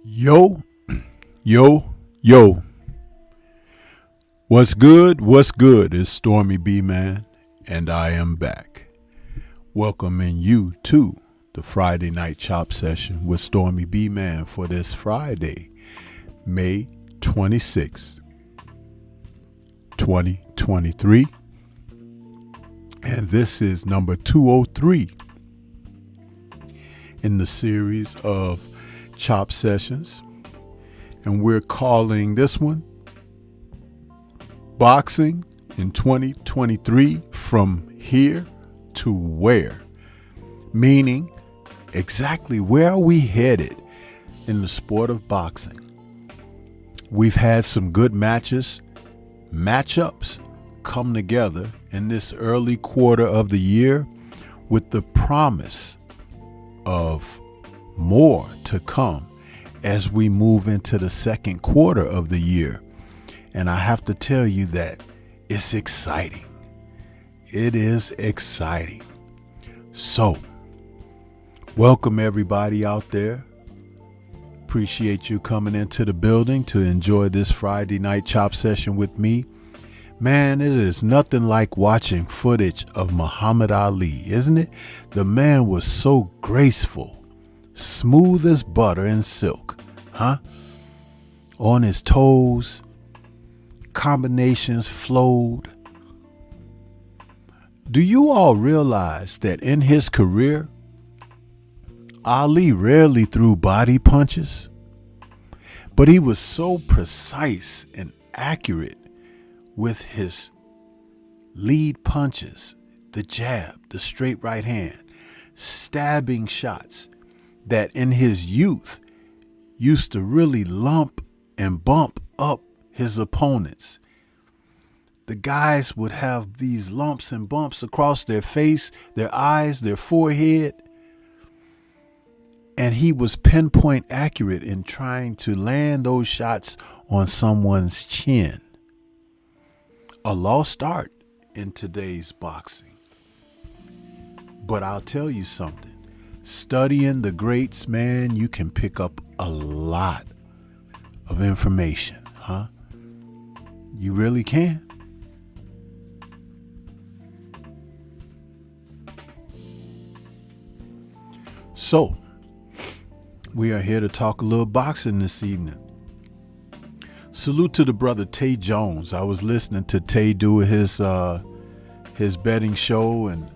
Yo, yo, yo. What's good? What's good? It's Stormybman, and I am back. Welcoming you to the Friday Night Chop Session with Stormybman for this Friday, May 26, 2023. And this is number 203 in the series of Chop Sessions, and we're calling this one Boxing in 2023 From Here to Where, meaning exactly where are we headed in the sport of boxing. We've had some good matchups come together in this early quarter of the year with the promise of more to come as we move into the second quarter of the year. And I have to tell you that it's exciting. It is exciting. So, welcome everybody out there. Appreciate you coming into the building to enjoy this Friday night chop session with me. Man, it is nothing like watching footage of Muhammad Ali, isn't it? The man was so graceful. Smooth as butter and silk, huh? On his toes, combinations flowed. Do you all realize that in his career, Ali rarely threw body punches, but he was so precise and accurate with his lead punches, the jab, the straight right hand, stabbing shots, that in his youth used to really lump and bump up his opponents. The guys would have these lumps and bumps across their face, their eyes, their forehead. And he was pinpoint accurate in trying to land those shots on someone's chin. A lost art in today's boxing. But I'll tell you something. Studying the greats, man, you can pick up a lot of information, huh? You really can. So, we are here to talk a little boxing this evening. Salute to the brother Tay Jones. I was listening to Tay do his betting show, and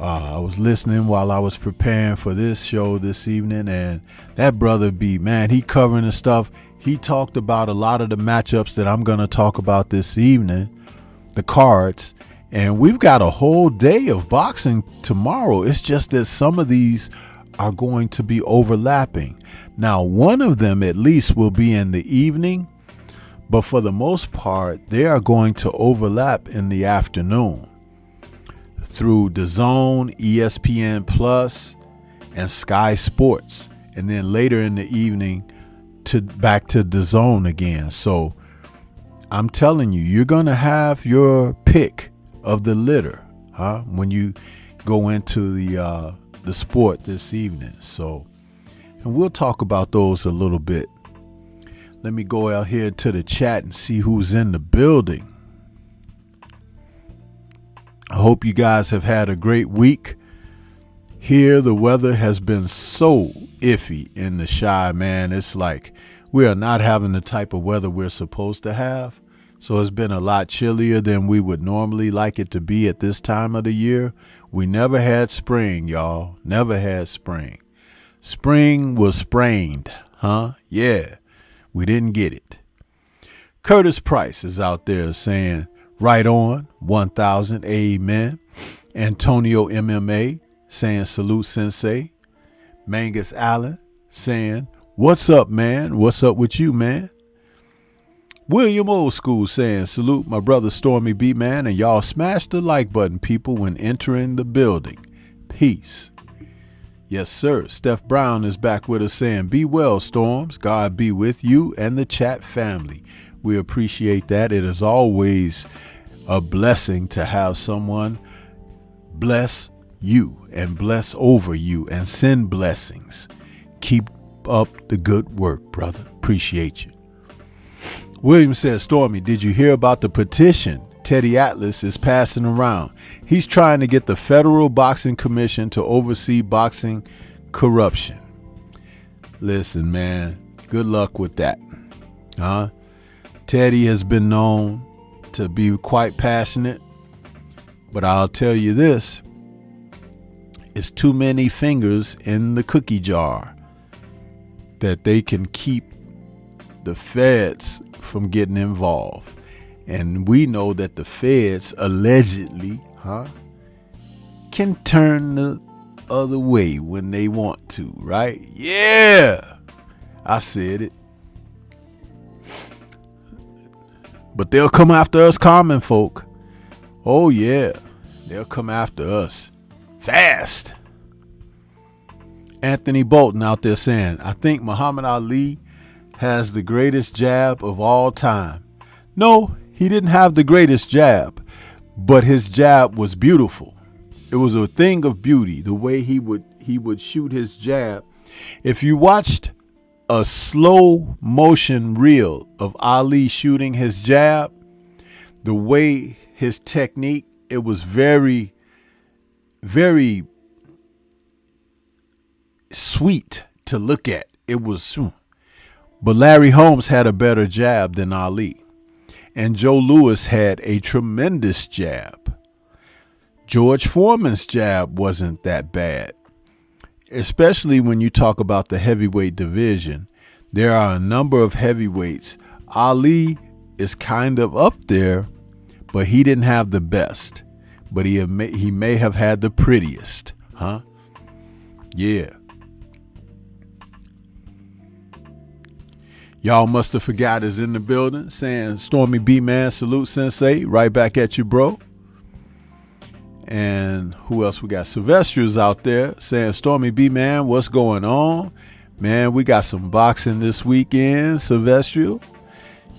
I was listening while I was preparing for this show this evening, and that brother he covering the stuff. He talked about a lot of the matchups that I'm going to talk about this evening, the cards, and we've got a whole day of boxing tomorrow. It's just that some of these are going to be overlapping. Now, one of them at least will be in the evening, but for the most part, they are going to overlap in the afternoon through DAZN, ESPN Plus, and Sky Sports, and then later in the evening back to DAZN again. So I'm telling you, you're gonna have your pick of the litter, huh? When you go into the sport this evening. So, and we'll talk about those a little bit. Let me go out here to the chat and see who's in the building. I hope you guys have had a great week. Here, the weather has been so iffy in the Chi, man. It's like we are not having the type of weather we're supposed to have. So it's been a lot chillier than we would normally like it to be at this time of the year. We never had spring, y'all. Never had spring. Spring was sprained, huh? Yeah, we didn't get it. Curtis Price is out there saying, right on, 1,000, amen. Antonio MMA saying, salute sensei. Mangus Allen saying, what's up, man? What's up with you, man? William Old School saying, salute my brother Stormy B, man, and y'all smash the like button, people, when entering the building. Peace. Yes, sir. Steph Brown is back with us saying, be well, Storms. God be with you and the chat family. We appreciate that. It is always a blessing to have someone bless you and bless over you and send blessings. Keep up the good work, brother. Appreciate you. William says, Stormy, did you hear about the petition Teddy Atlas is passing around? He's trying to get the Federal Boxing Commission to oversee boxing corruption. Listen, man, good luck with that. Teddy has been known to be quite passionate, but I'll tell you this, it's too many fingers in the cookie jar that they can keep the feds from getting involved. And we know that the feds allegedly can turn the other way when they want to, right? Yeah, I said it. But they'll come after us common folk. Oh yeah, they'll come after us fast. Anthony Bolton out there saying, I think Muhammad Ali has the greatest jab of all time. No, he didn't have the greatest jab, but his jab was beautiful. It was a thing of beauty, the way he would shoot his jab. If you watched a slow motion reel of Ali shooting his jab, the way his technique, it was very, very sweet to look at. It was, but Larry Holmes had a better jab than Ali, and Joe Louis had a tremendous jab. George Foreman's jab wasn't that bad, especially when you talk about the heavyweight division. There are a number of heavyweights. Ali is kind of up there, but he didn't have the best. But he may have had the prettiest, Yeah. Y'all must have forgot is in the building saying, Stormy B Man, salute Sensei. Right back at you, bro. And who else we got? Sylvester's out there saying, Stormy B Man, what's going on? Man, we got some boxing this weekend, Sylvester.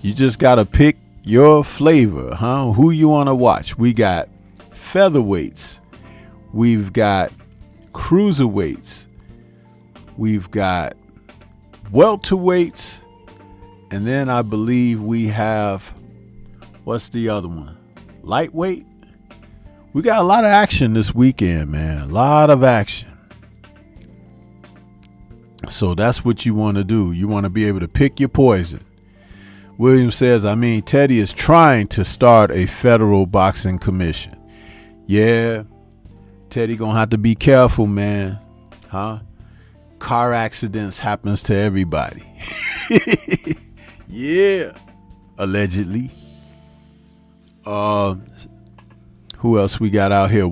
You just got to pick your flavor, who you want to watch. We got featherweights. We've got cruiserweights. We've got welterweights. And then I believe we have, what's the other one? Lightweight. We got a lot of action this weekend, man. A lot of action. So that's what you want to do. You want to be able to pick your poison. William says, Teddy is trying to start a federal boxing commission. Yeah, Teddy gonna have to be careful, man. Car accidents happens to everybody. Yeah, allegedly. Who else we got out here?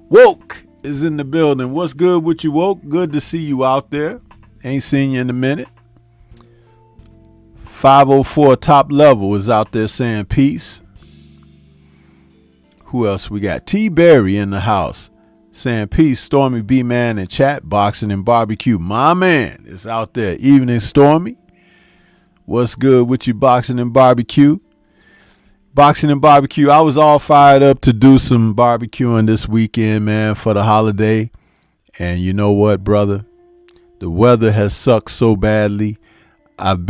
Woke is in the building. What's good with you, Woke? Good to see you out there. Ain't seen you in a minute. 504 Top Level is out there saying peace. Who else we got? T Berry in the house saying peace. Stormy B Man in chat. Boxing and barbecue. My man is out there. Evening Stormy. What's good with you, boxing and barbecue? Boxing and barbecue. I was all fired up to do some barbecuing this weekend, man, for the holiday. And you know what, brother? The weather has sucked so badly. I've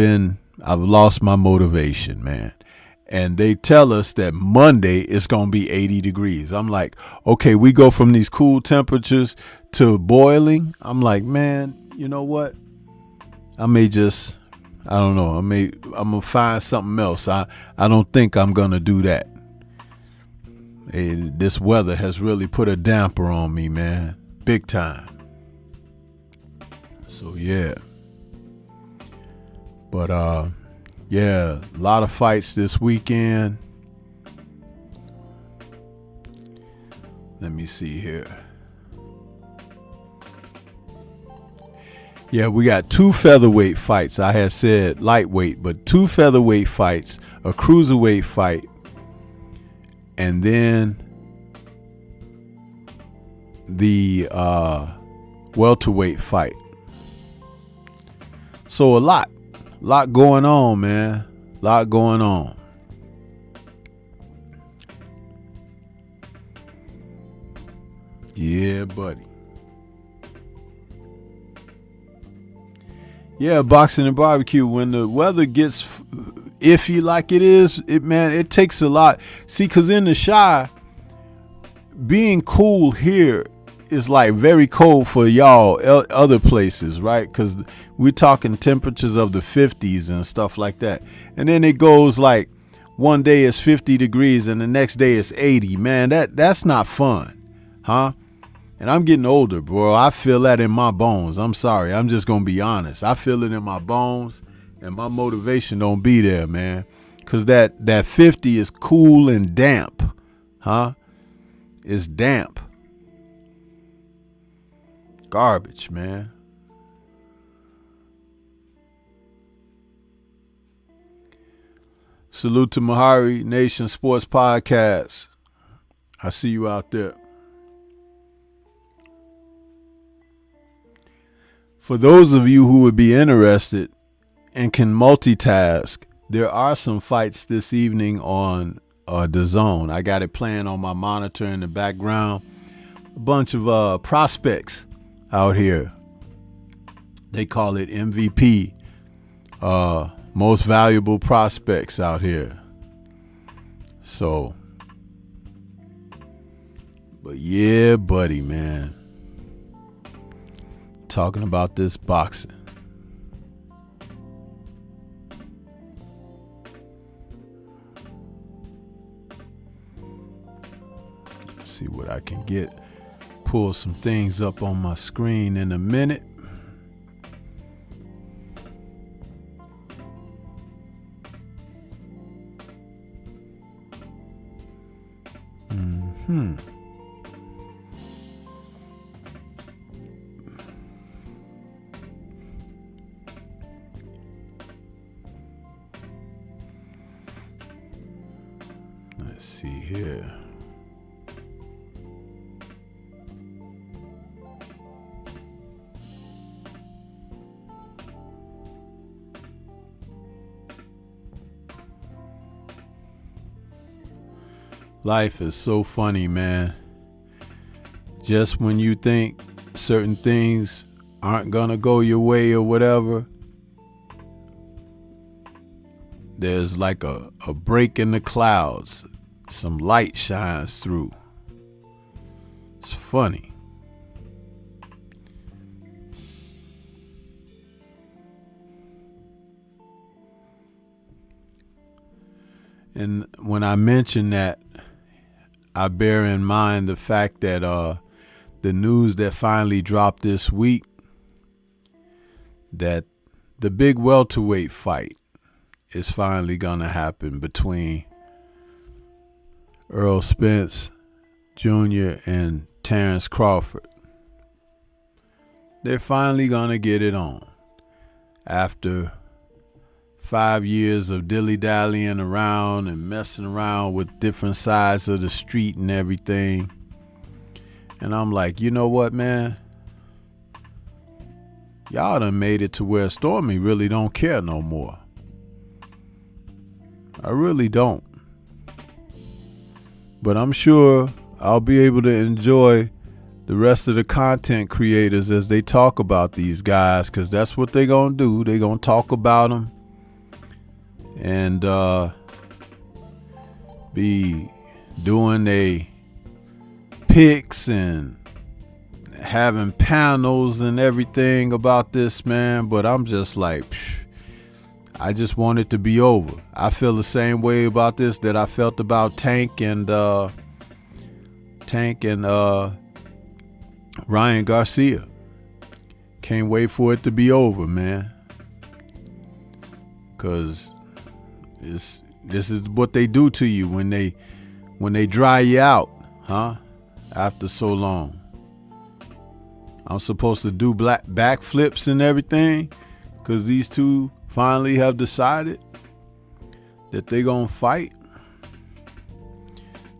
lost my motivation, man. And they tell us that Monday it's going to be 80 degrees. I'm like, okay, we go from these cool temperatures to boiling. I'm like, man, you know what? I don't know. I'm going to find something else. I don't think I'm going to do that. This weather has really put a damper on me, man. Big time. So, yeah. But, yeah, a lot of fights this weekend. Let me see here. Yeah, we got 2 featherweight fights. I had said lightweight, but 2 featherweight fights, a cruiserweight fight, and then the welterweight fight. So a lot going on, man. A lot going on. Yeah, buddy. Yeah, boxing and barbecue. When the weather gets iffy like it is, it takes a lot. See, because in the Chi, being cool here is like very cold for y'all other places, right? Because we're talking temperatures of the 50s and stuff like that. And then it goes like one day it's 50 degrees and the next day it's 80. Man, that's not fun, huh? And I'm getting older, bro. I feel that in my bones. I'm sorry. I'm just going to be honest. I feel it in my bones, and my motivation don't be there, man. Because that 50 is cool and damp, huh? It's damp. Garbage, man. Salute to Mahari Nation Sports Podcast. I see you out there. For those of you who would be interested and can multitask, there are some fights this evening on the Zone. I got it playing on my monitor in the background. A bunch of prospects out here. They call it MVP, most valuable prospects out here. So, but yeah, buddy, man. Talking about this boxing. Let's see what I can get. Pull some things up on my screen in a minute. Let's see here. Life is so funny, man. Just when you think certain things aren't gonna go your way or whatever, there's like a break in the clouds. Some light shines through. It's funny. And when I mention that, I bear in mind the fact that the news that finally dropped this week, that the big welterweight fight is finally gonna happen between Earl Spence Jr. and Terrence Crawford. They're finally gonna get it on after 5 years of dilly-dallying around and messing around with different sides of the street and everything. And I'm like, you know what, man? Y'all done made it to where Stormy really don't care no more. I really don't. But I'm sure I'll be able to enjoy the rest of the content creators as they talk about these guys, because that's what they're going to do. They're going to talk about them and be doing their picks and having panels and everything about this, man. But I'm just like, I just want it to be over. I feel the same way about this that I felt about Tank and Ryan Garcia. Can't wait for it to be over, man. Cause this is what they do to you when they dry you out, huh? After so long. I'm supposed to do backflips and everything because these two finally have decided that they're gonna fight.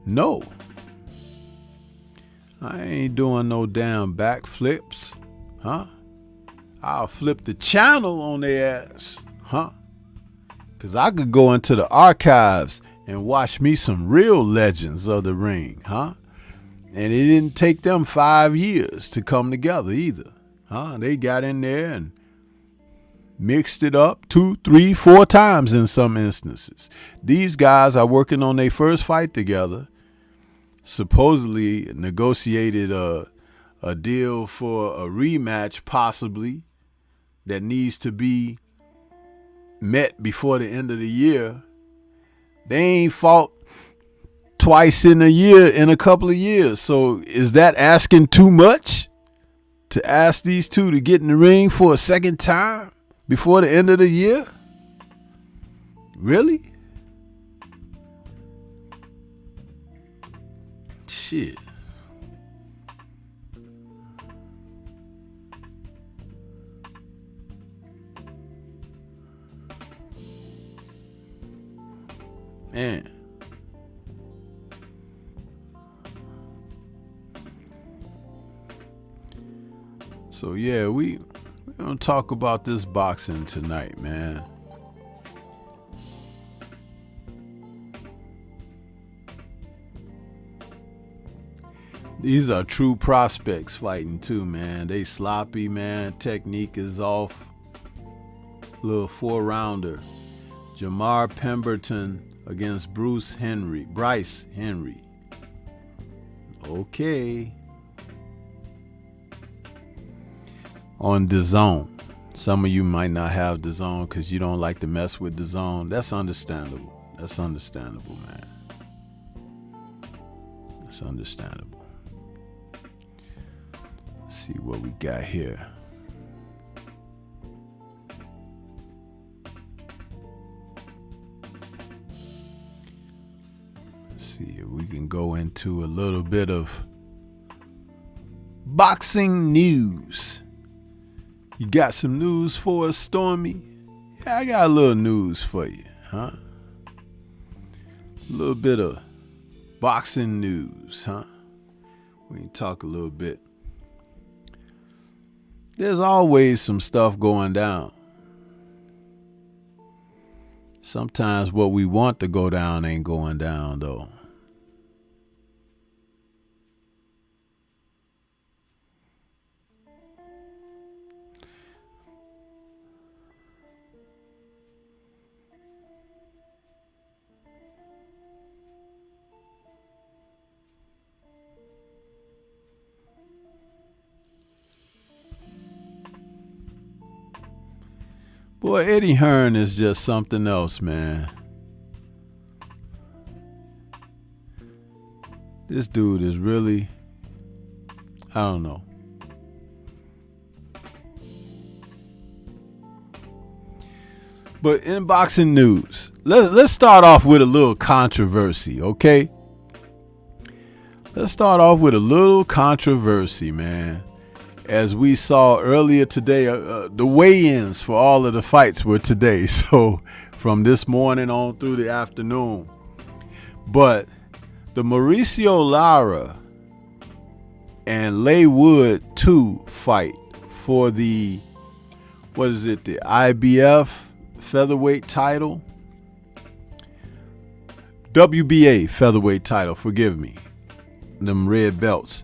No, I ain't doing no damn backflips, huh? I'll flip the channel on their ass, huh? Because I could go into the archives and watch me some real legends of the ring, huh? And it didn't take them 5 years to come together either, huh? They got in there and mixed it up 2, 3, 4 times in some instances. These guys are working on their first fight together. Supposedly negotiated a deal for a rematch, possibly, that needs to be met before the end of the year. They ain't fought twice in a couple of years. So is that asking too much to ask these two to get in the ring for a second time before the end of the year? Really? Shit. Man. So yeah, we're gonna talk about this boxing tonight, man. These are true prospects fighting too, man. They sloppy, man. Technique is off. Little 4-rounder. Jamar Pemberton against Bryce Henry. Okay. On DAZN. Some of you might not have DAZN because you don't like to mess with DAZN. That's understandable. That's understandable, man. That's understandable. Let's see what we got here. Let's see if we can go into a little bit of boxing news. You got some news for us, Stormy? Yeah, I got a little news for you, huh? A little bit of boxing news, huh? We can talk a little bit. There's always some stuff going down. Sometimes what we want to go down ain't going down, though. Boy, Eddie Hearn is just something else, man. This dude is really, I don't know. But in boxing news, let's start off with a little controversy, okay? Let's start off with a little controversy, man. As we saw earlier today, the weigh-ins for all of the fights were today. So from this morning on through the afternoon. But the Mauricio Lara and Leigh Wood 2 fight for the, the IBF featherweight title? WBA featherweight title, forgive me. Them red belts.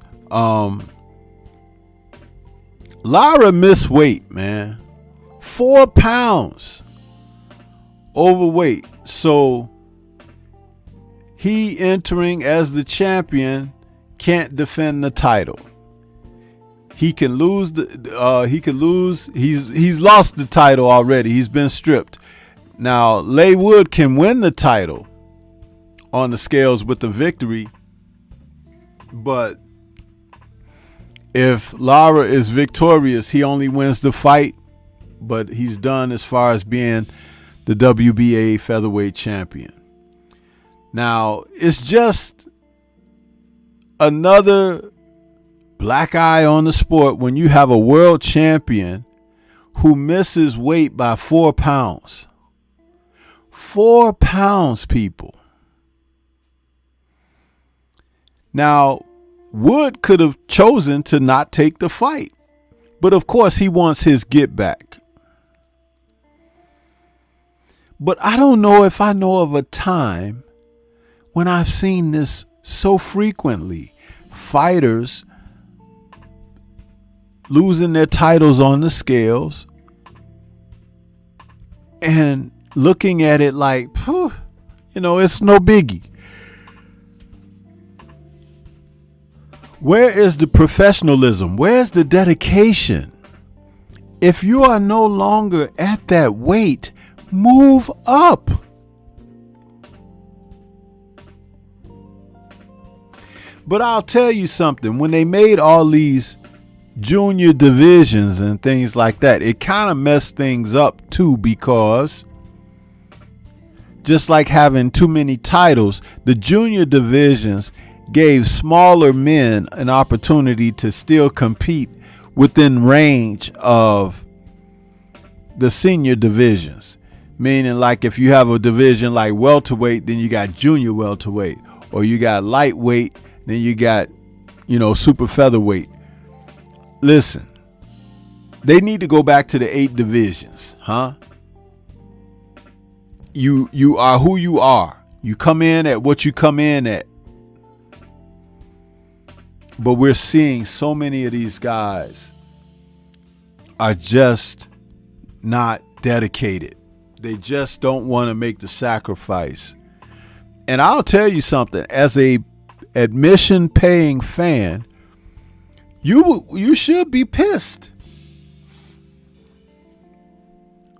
Lara missed weight, man. 4 pounds overweight. So he entering as the champion can't defend the title. He can lose he's lost the title already. He's been stripped. Now, Leigh Wood can win the title on the scales with the victory. But if Lara is victorious, he only wins the fight, but he's done as far as being the WBA featherweight champion. Now, it's just another black eye on the sport when you have a world champion who misses weight by 4 pounds. 4 pounds, people. Now, Wood could have chosen to not take the fight, but of course he wants his get back. But I don't know if I know of a time when I've seen this so frequently. Fighters losing their titles on the scales and looking at it like, it's no biggie. Where is the professionalism? Where's the dedication? If you are no longer at that weight, move up. But I'll tell you something, when they made all these junior divisions and things like that, it kind of messed things up too, because just like having too many titles, the junior divisions gave smaller men an opportunity to still compete within range of the senior divisions. Meaning, like, if you have a division like welterweight, then you got junior welterweight, or you got lightweight, then you got, super featherweight. Listen, they need to go back to the 8 divisions, huh? You are who you are. You come in at what you come in at. But we're seeing so many of these guys are just not dedicated. They just don't want to make the sacrifice. And I'll tell you something, as a admission paying fan, you should be pissed.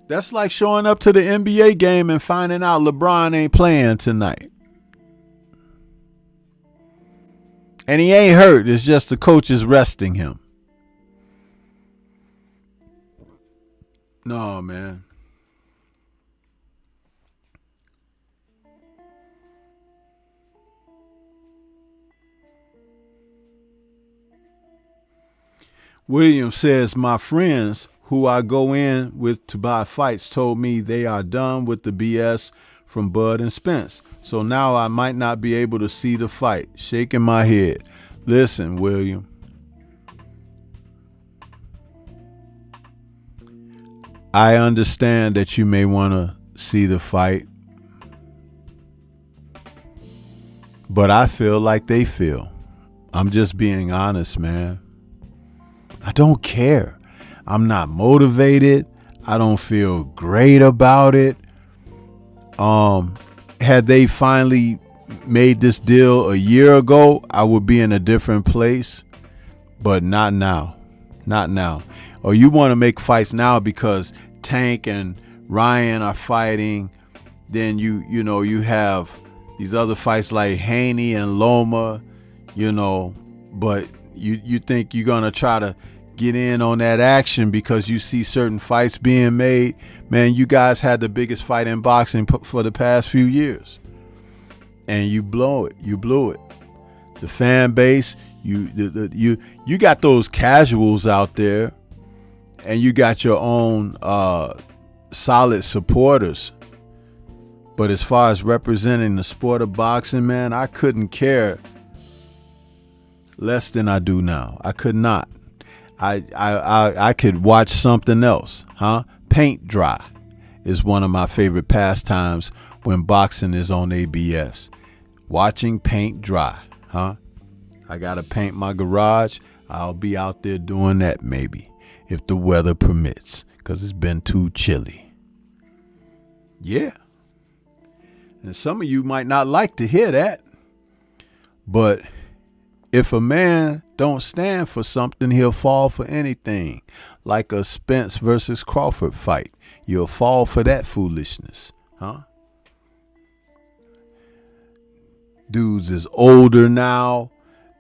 That's like showing up to the NBA game and finding out LeBron ain't playing tonight. And he ain't hurt. It's just the coach is resting him. No, man. William says, my friends who I go in with to buy fights told me they are done with the BS from Bud and Spence. So now I might not be able to see the fight. Shaking my head. Listen, William. I understand that you may want to see the fight, but I feel like they feel. I'm just being honest, man. I don't care. I'm not motivated. I don't feel great about it. Had they finally made this deal a year ago, I would be in a different place, but not now. Not now. Or you want to make fights now because Tank and Ryan are fighting. Then you have these other fights like Haney and Loma, but you think you're going to try to get in on that action because you see certain fights being made. Man, you guys had the biggest fight in boxing for the past few years. And you blew it. You blew it. The fan base, you got those casuals out there, and you got your own solid supporters. But as far as representing the sport of boxing, man, I couldn't care less than I do now. I could not. I could watch something else, huh? Paint dry is one of my favorite pastimes when boxing is on ABS. Watching paint dry, huh? I gotta paint my garage. I'll be out there doing that maybe, if the weather permits, because it's been too chilly. Yeah. And some of you might not like to hear that, but if a man don't stand for something, he'll fall for anything. Like a Spence versus Crawford fight. You'll fall for that foolishness, huh? Dudes is older now,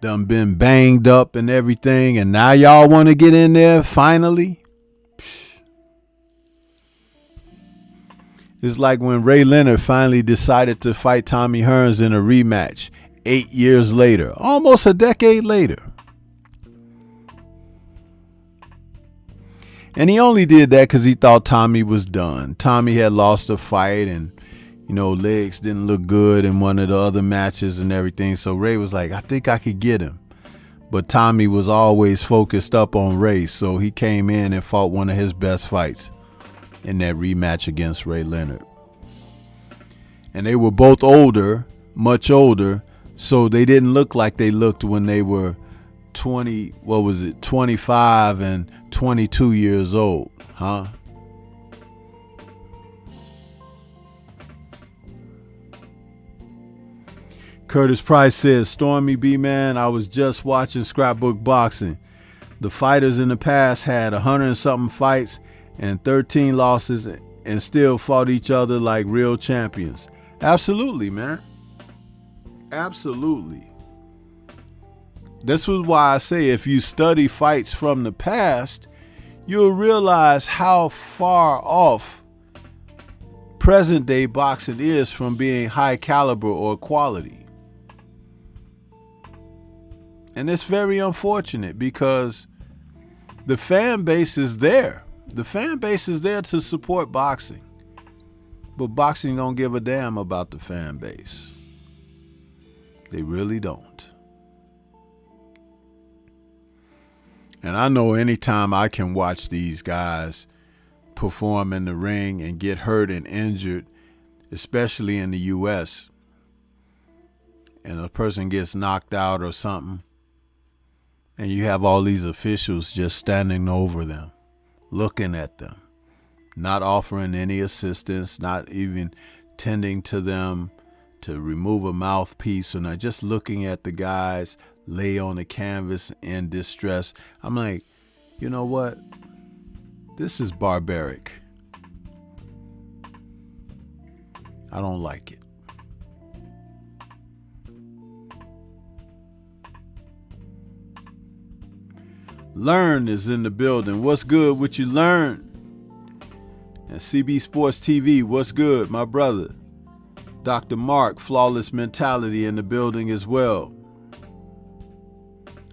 done been banged up and everything, and now y'all want to get in there finally? Psh. It's like when Ray Leonard finally decided to fight Tommy Hearns in a rematch 8 years later, almost a decade later. And he only did that because he thought Tommy was done. Tommy had lost a fight and, legs didn't look good in one of the other matches and everything. So Ray was like, I think I could get him. But Tommy was always focused up on Ray. So he came in and fought one of his best fights in that rematch against Ray Leonard. And they were both older, much older. So they didn't look like they looked when they were 25 and 22 years old, huh? Curtis Price says, Stormybman, I was just watching Scrapbook Boxing. The fighters in the past had 100 and something fights and 13 losses and still fought each other like real champions. Absolutely, man. Absolutely. This was why I say if you study fights from the past, you'll realize how far off present day boxing is from being high caliber or quality. And it's very unfortunate because the fan base is there. The fan base is there to support boxing. But boxing don't give a damn about the fan base. They really don't. And I know anytime I can watch these guys perform in the ring and get hurt and injured, especially in the US, and a person gets knocked out or something, and you have all these officials just standing over them, looking at them, not offering any assistance, not even tending to them to remove a mouthpiece, or not, just looking at the guys lay on the canvas in distress. I'm like, you know what? This is barbaric. I don't like it. Learn is in the building. What's good? What you learn? And CB Sports TV, what's good, my brother? Dr. Mark, Flawless Mentality, in the building as well.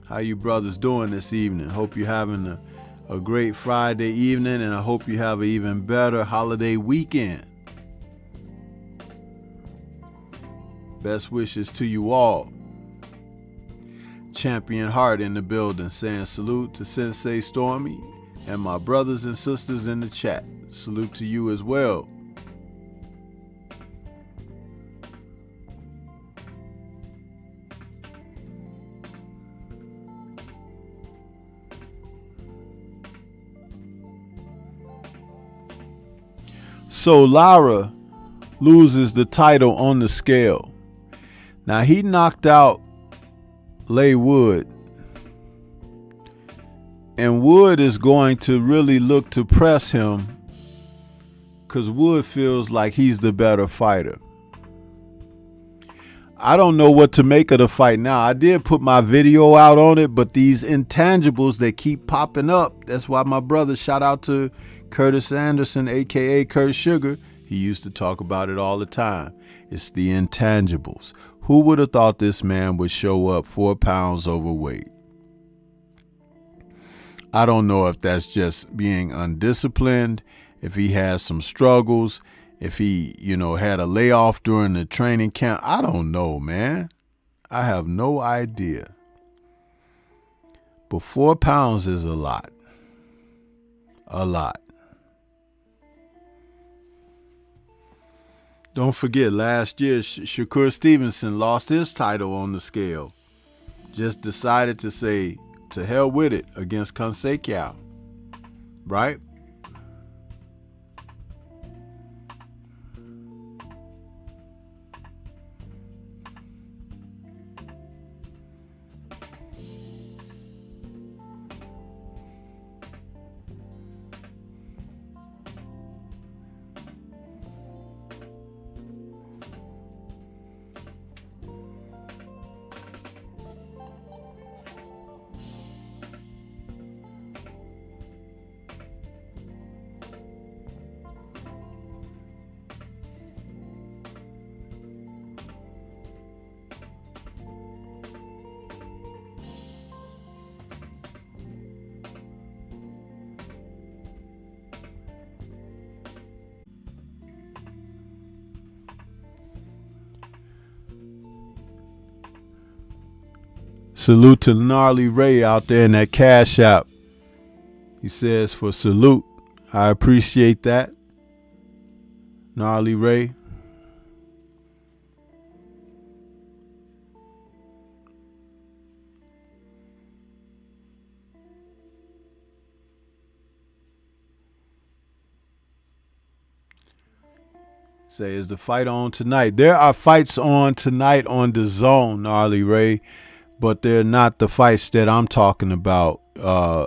How you brothers doing this evening? Hope you're having a great Friday evening, and I hope you have an even better holiday weekend. Best wishes to you all. Champion Heart in the building saying salute to Sensei Stormy and my brothers and sisters in the chat. Salute to you as well. So Lara loses the title on the scale. Now he knocked out Leigh Wood, and Wood is going to really look to press him because Wood feels like he's the better fighter. I don't know what to make of the fight now. I did put my video out on it, but these intangibles, they keep popping up. That's why my brother, shout out to Curtis Anderson, aka Kurt Sugar, he used to talk about it all the time. It's the intangibles. Who would have thought this man would show up 4 pounds overweight? I don't know if that's just being undisciplined, if he has some struggles, if he, had a layoff during the training camp. I don't know, man. I have no idea. But 4 pounds is a lot. A lot. Don't forget, last year, Shakur Stevenson lost his title on the scale. Just decided to say, to hell with it, against Consequao. Right? Salute to Gnarly Ray out there in that Cash App. He says for salute. I appreciate that. Gnarly Ray. Say, is the fight on tonight? There are fights on tonight on the Zone, Gnarly Ray, but they're not the fights that I'm talking about.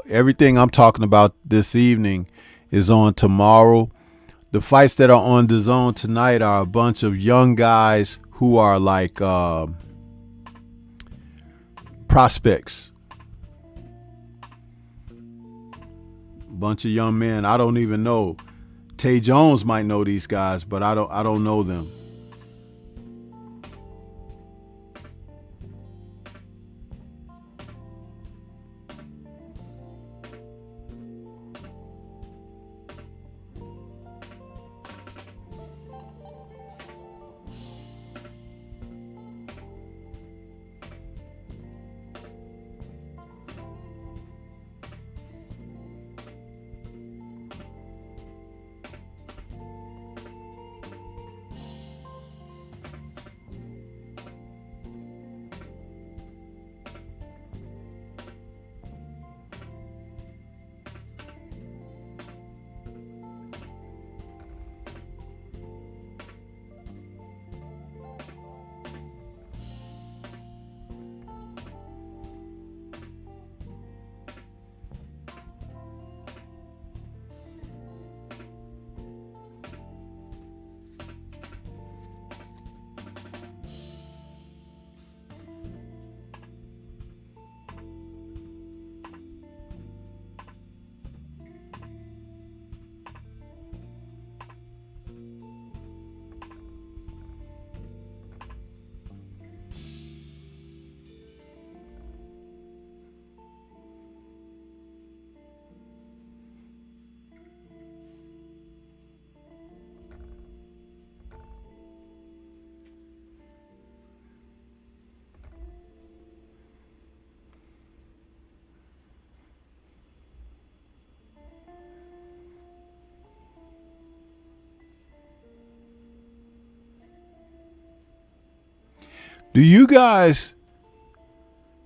Everything I'm talking about this evening is on tomorrow. The fights that are on the Zone tonight are a bunch of young guys who are like prospects. Bunch of young men. I don't even know. Tay Jones might know these guys, but I don't know them. Do you guys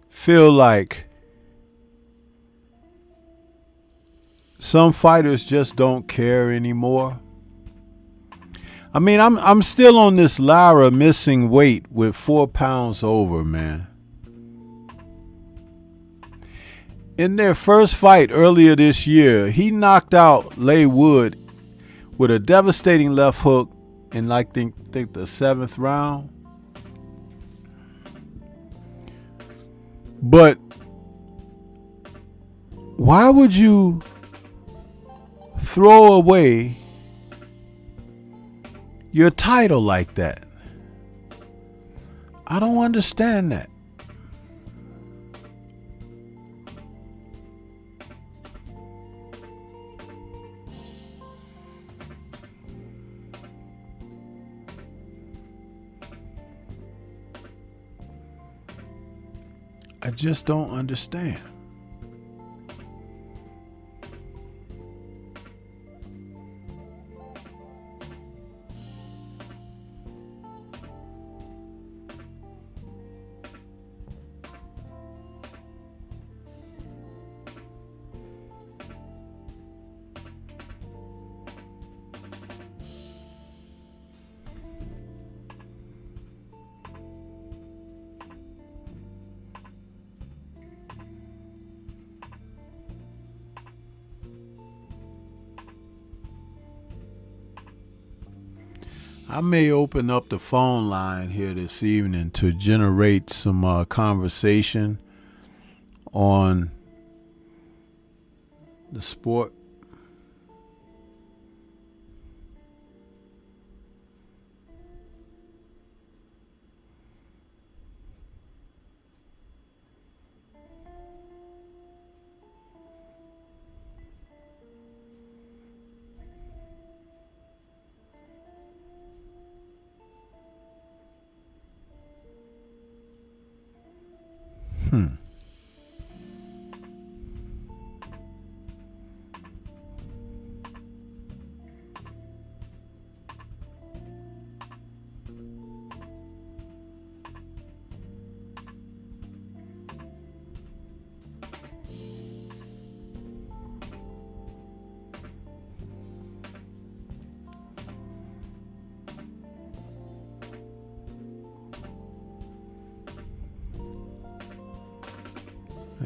feel like some fighters just don't care anymore? I mean, I'm still on this Lara missing weight with 4 pounds over, man. In their first fight earlier this year, he knocked out Leigh Wood with a devastating left hook in like think the 7th round. But why would you throw away your title like that? I don't understand that. I just don't understand. I may open up the phone line here this evening to generate some conversation on the sport.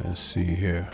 Let's see here.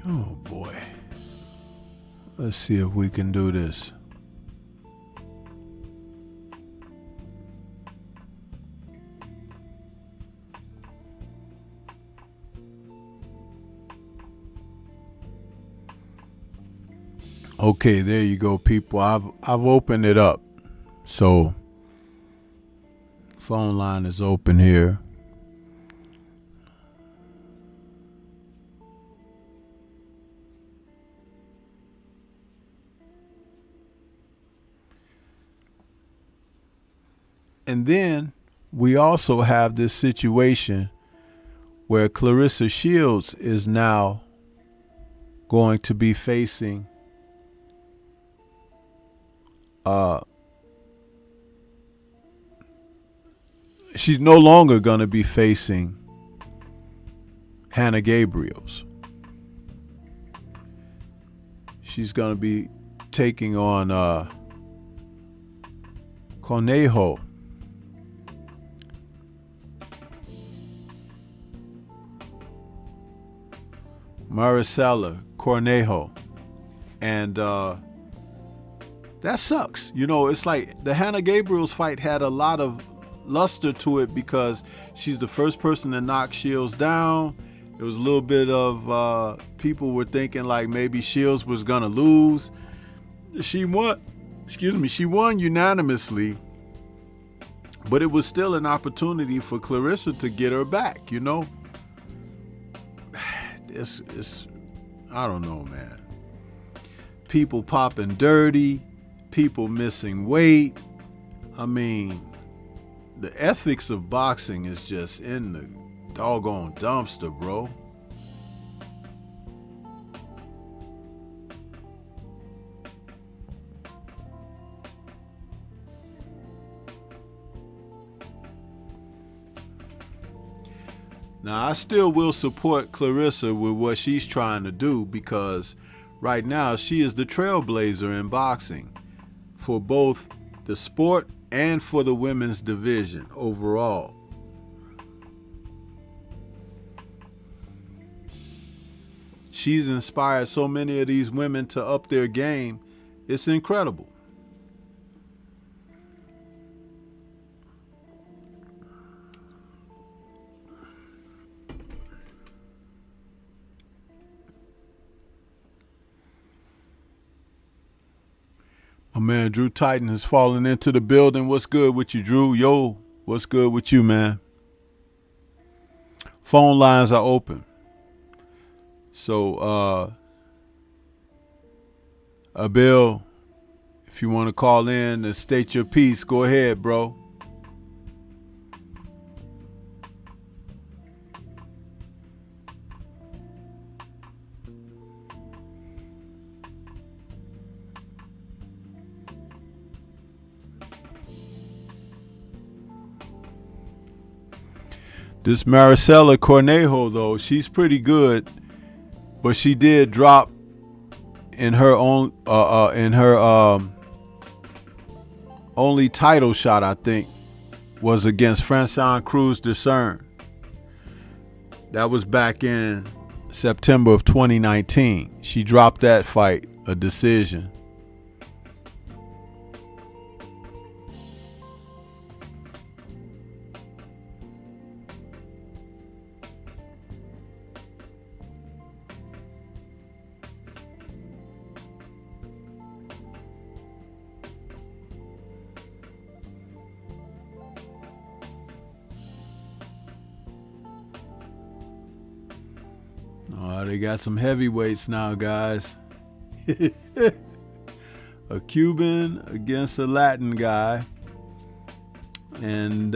Oh boy. Let's see if we can do this. Okay, there you go, people. I've opened it up. So phone line is open here. And then we also have this situation where Clarissa Shields is now going to be facing she's no longer going to be facing Hannah Gabriels. She's going to be taking on Cornejo. Maricela Cornejo. And that sucks. You know, it's like the Hannah Gabriels fight had a lot of luster to it because she's the first person to knock Shields down. It was a little bit of people were thinking like maybe Shields was gonna lose. She won unanimously, but it was still an opportunity for Clarissa to get her back, you know. It's I don't know, man. People popping dirty, people missing weight. I mean, the ethics of boxing is just in the doggone dumpster, bro. Now, I still will support Clarissa with what she's trying to do because right now she is the trailblazer in boxing for both the sport and for the women's division overall. She's inspired so many of these women to up their game. It's incredible. My man Drew Titan has fallen into the building. What's good with you, Drew? Yo, what's good with you, man? Phone lines are open. So, Abil, if you want to call in and state your piece, go ahead, bro. This Maricela Cornejo, though, she's pretty good, but she did drop in her own only title shot, I think, was against Franchon Cruz Discern. That was back in September of 2019. She dropped that fight, a decision. They got some heavyweights now, guys. A Cuban against a Latin guy. And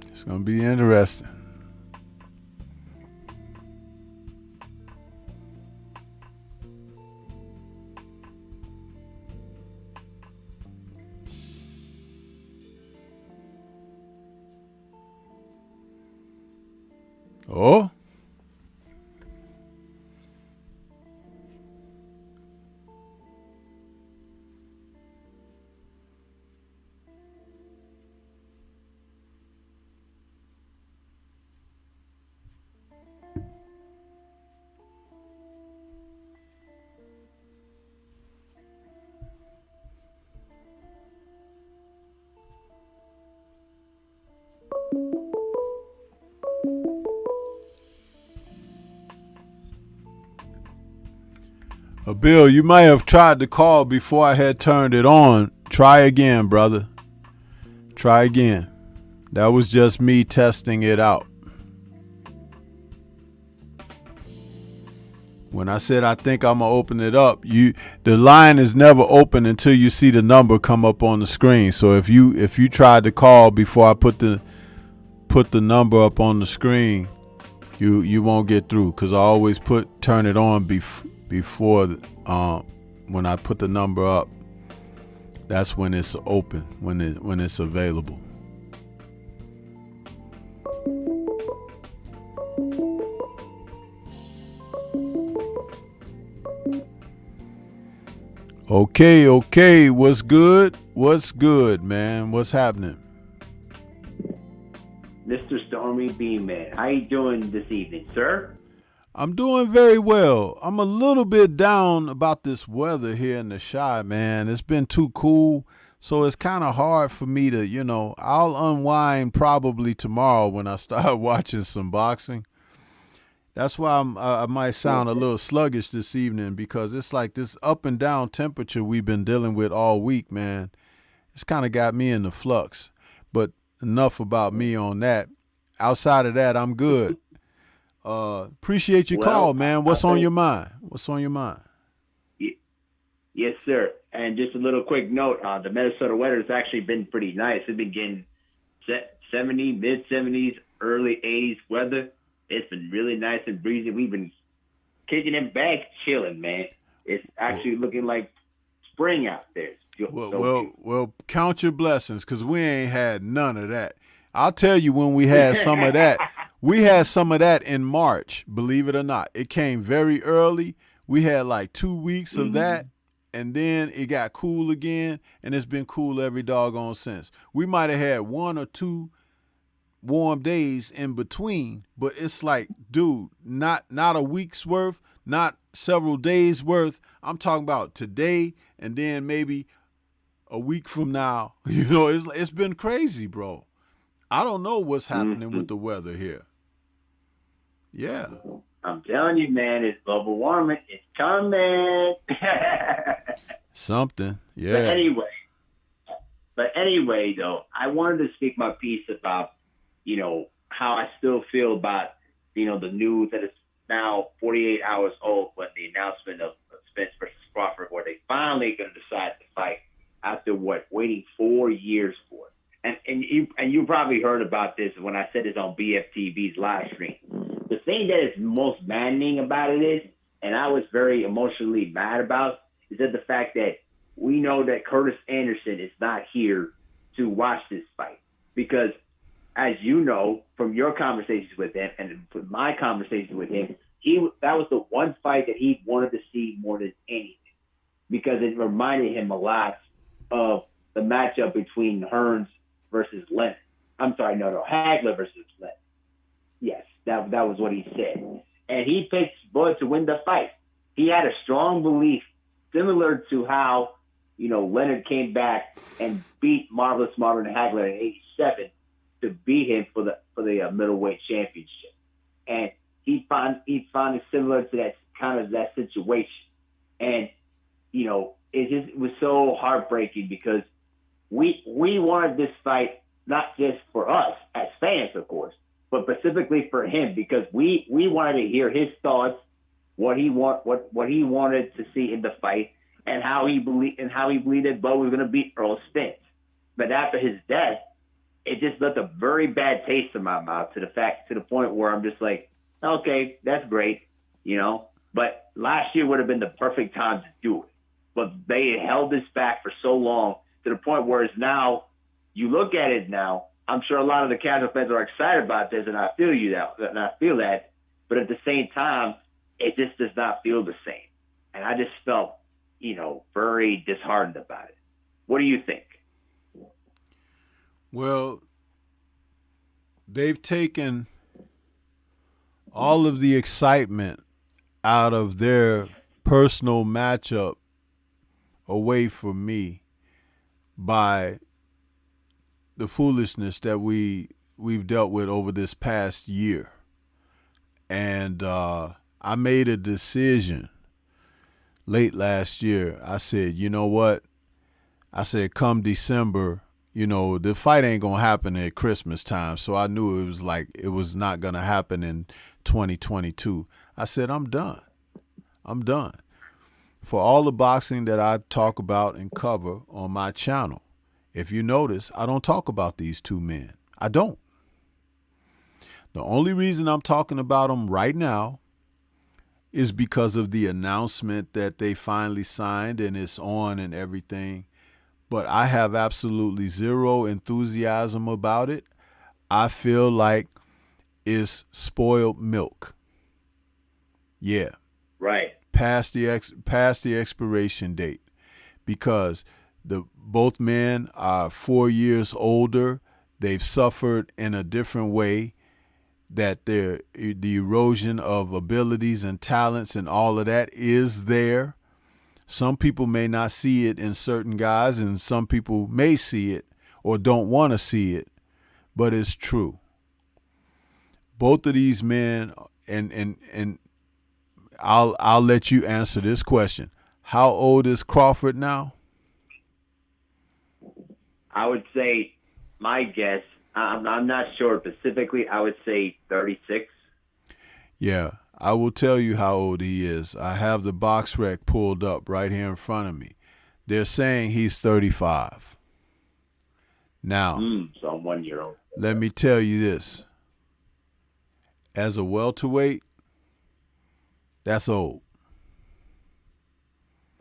it's going to be interesting. Oh. Bill, you might have tried to call before I had turned it on. Try again, brother. Try again. That was just me testing it out. When I said I think I'm gonna open it up, the line is never open until you see the number come up on the screen. So if you tried to call before I put the number up on the screen, you won't get through, because I always turn it on before when I put the number up. That's when it's open, when it's available. Okay. What's good? What's good, man? What's happening? Mr. Stormybman, how you doing this evening, sir? I'm doing very well. I'm a little bit down about this weather here in the Chi, man. It's been too cool, so it's kind of hard for me to, I'll unwind probably tomorrow when I start watching some boxing. That's why I might sound a little sluggish this evening, because it's like this up and down temperature we've been dealing with all week, man. It's kind of got me in the flux. But enough about me on that. Outside of that, I'm good. Appreciate your call, man. What's on your mind? What's on your mind? Yes, sir. And just a little quick note, the Minnesota weather has actually been pretty nice. It's been getting 70, mid-70s, early 80s weather. It's been really nice and breezy. We've been kicking it back, chilling, man. It's actually looking like spring out there. Well, count your blessings, because we ain't had none of that. I'll tell you when we had some of that. We had some of that in March, believe it or not. It came very early. We had like 2 weeks of that, and then it got cool again, and it's been cool every doggone since. We might have had 1 or 2 warm days in between, but it's like, dude, not a week's worth, not several days worth. I'm talking about today and then maybe a week from now. It's been crazy, bro. I don't know what's happening with the weather here. Yeah. I'm telling you, man, it's global warming. It's coming. Something. Yeah. But anyway, though, I wanted to speak my piece about, how I still feel about, the news that is now 48 hours old when the announcement of Spence versus Crawford, where they finally going to decide to fight after waiting 4 years for it. And you probably heard about this when I said this on BFTV's live stream. The thing that is most maddening about it is, and I was very emotionally mad about, is that the fact that we know that Curtis Anderson is not here to watch this fight. Because, as you know, from your conversations with him and from my conversations with him, that was the one fight that he wanted to see more than anything, because it reminded him a lot of the matchup between Hearns versus Leonard. I'm sorry, no, Hagler versus Leonard. Yes, that was what he said. And he picked Bud to win the fight. He had a strong belief, similar to how, Leonard came back and beat Marvelous Marvin Hagler in 87 to beat him for the middleweight championship. And he found it similar to that situation. And, it was so heartbreaking, because we wanted this fight not just for us as fans, of course, but specifically for him, because we wanted to hear his thoughts, what he wanted to see in the fight, and how he believed that Bud was going to beat Earl Spence. But after his death, it just left a very bad taste in my mouth to the point where I'm just like, okay, that's great, you know. But last year would have been the perfect time to do it. But they held this back for so long to the point where it's now, you look at it now, I'm sure a lot of the casual fans are excited about this, and I feel that. But at the same time, it just does not feel the same. And I just felt, very disheartened about it. What do you think? Well, they've taken all of the excitement out of their personal matchup away from me by the foolishness that we've dealt with over this past year. And I made a decision late last year. I said, you know what? I said, come December, the fight ain't going to happen at Christmas time. So I knew it was not going to happen in 2022. I said, I'm done. For all the boxing that I talk about and cover on my channel, if you notice, I don't talk about these two men. I don't. The only reason I'm talking about them right now is because of the announcement that they finally signed and it's on and everything. But I have absolutely zero enthusiasm about it. I feel like it's spoiled milk. Yeah. Right. Past the expiration date, because both men are 4 years older. They've suffered in a different way, that the erosion of abilities and talents and all of that is there. Some people may not see it in certain guys, and some people may see it or don't want to see it, but it's true. Both of these men, and I'll let you answer this question. How old is Crawford now? I would say, my guess, I'm not sure specifically, I would say 36. Yeah, I will tell you how old he is. I have the box rec pulled up right here in front of me. They're saying he's 35. Now, so I'm 1 year old. Let me tell you this. As a welterweight, that's old.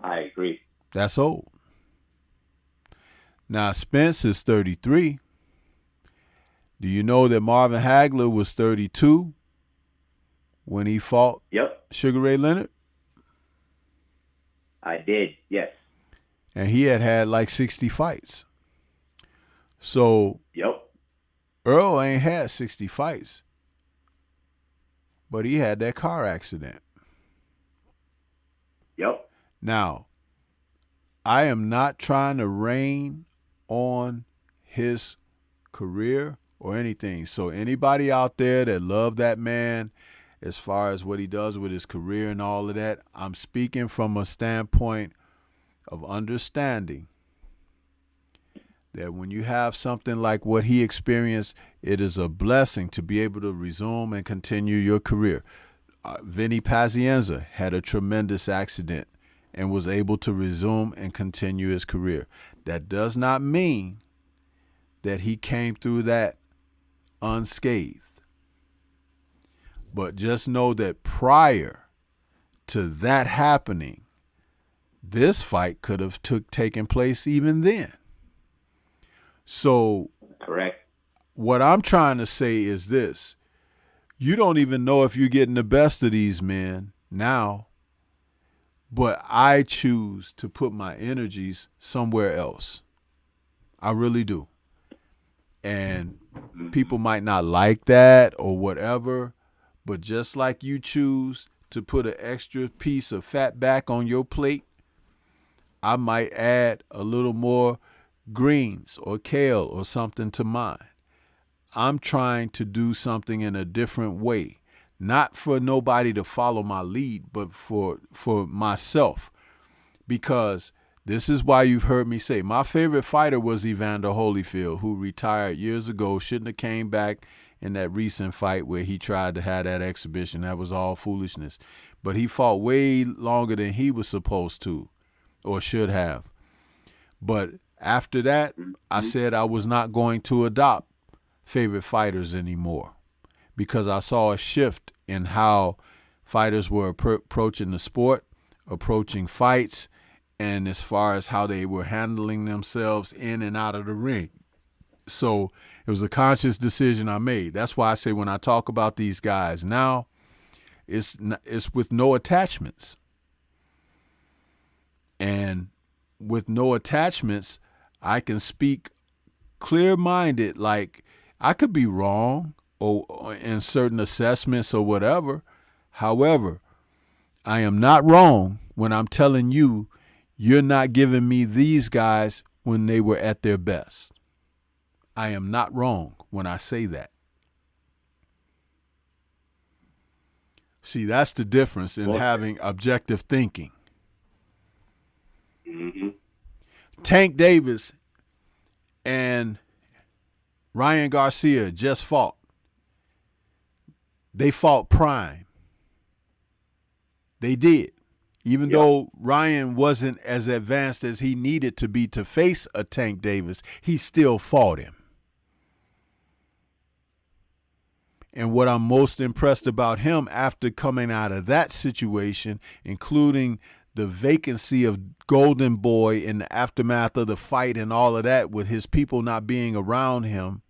I agree. That's old. Now, Spence is 33. Do you know that Marvin Hagler was 32 when he fought Sugar Ray Leonard? I did, yes. And he had like 60 fights. So Earl ain't had 60 fights, but he had that car accident. Now, I am not trying to rain on his career or anything. So anybody out there that love that man as far as what he does with his career and all of that, I'm speaking from a standpoint of understanding that when you have something like what he experienced, it is a blessing to be able to resume and continue your career. Vinny Pazienza had a tremendous accident and was able to resume and continue his career. That does not mean that he came through that unscathed. But just know that prior to that happening, this fight could have taken place even then. So, correct. What I'm trying to say is this. You don't even know if you're getting the best of these men now, but I choose to put my energies somewhere else. I really do. And people might not like that or whatever, but just like you choose to put an extra piece of fat back on your plate, I might add a little more greens or kale or something to mine. I'm trying to do something in a different way, not for nobody to follow my lead, but for myself, because This is why you've heard me say my favorite fighter was Evander Holyfield, who retired years ago. Shouldn't have came back in that recent fight where he tried to have that exhibition. That was all foolishness. But he fought way longer than he was supposed to or should have. But after that, I said I was not going to adopt favorite fighters anymore because I saw a shift in how fighters were approaching the sport, approaching fights, and as far as how they were handling themselves in and out of the ring. So it was a conscious decision I made. That's why I say when I talk about these guys now, it's with no attachments. And with no attachments, I can speak clear-minded. Like, I could be wrong or in certain assessments or whatever. However, I am not wrong when I'm telling you you're not giving me these guys when they were at their best. I am not wrong when I say that. See, that's the difference in having objective thinking. Mm-hmm. Tank Davis and Ryan Garcia just fought. They fought prime. They did. Even though Ryan wasn't as advanced as he needed to be to face a Tank Davis, he still fought him. And what I'm most impressed about him after coming out of that situation, including the vacancy of Golden Boy in the aftermath of the fight and all of that, with his people not being around him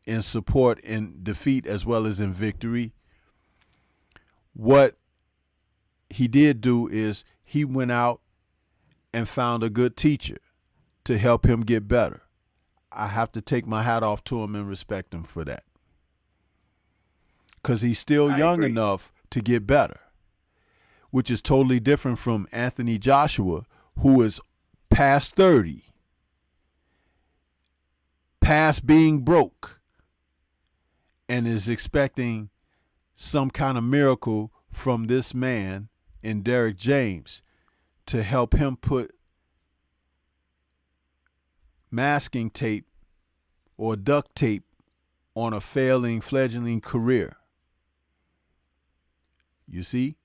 in support in defeat as well as in victory, what he did do is he went out and found a good teacher to help him get better. I have to take my hat off to him and respect him for that. Because he's still young enough to get better, which is totally different from Anthony Joshua, who is past 30, past being broke, and is expecting some kind of miracle from this man in Derek James to help him put masking tape or duct tape on a fledgling career. You see?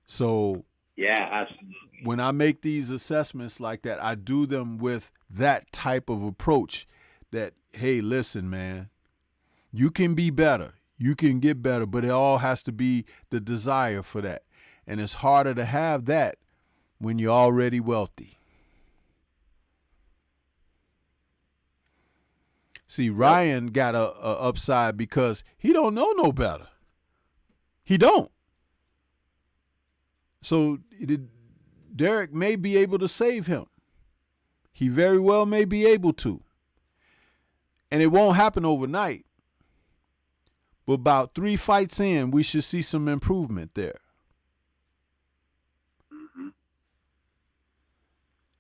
So yeah, absolutely. When I make these assessments like that, I do them with that type of approach that, hey, listen, man, you can be better. You can get better, but it all has to be the desire for that. And it's harder to have that when you're already wealthy. See, Ryan got a upside because he don't know no better. He don't. So Derek may be able to save him. He very well may be able to. And it won't happen overnight. But about 3 fights in, we should see some improvement there.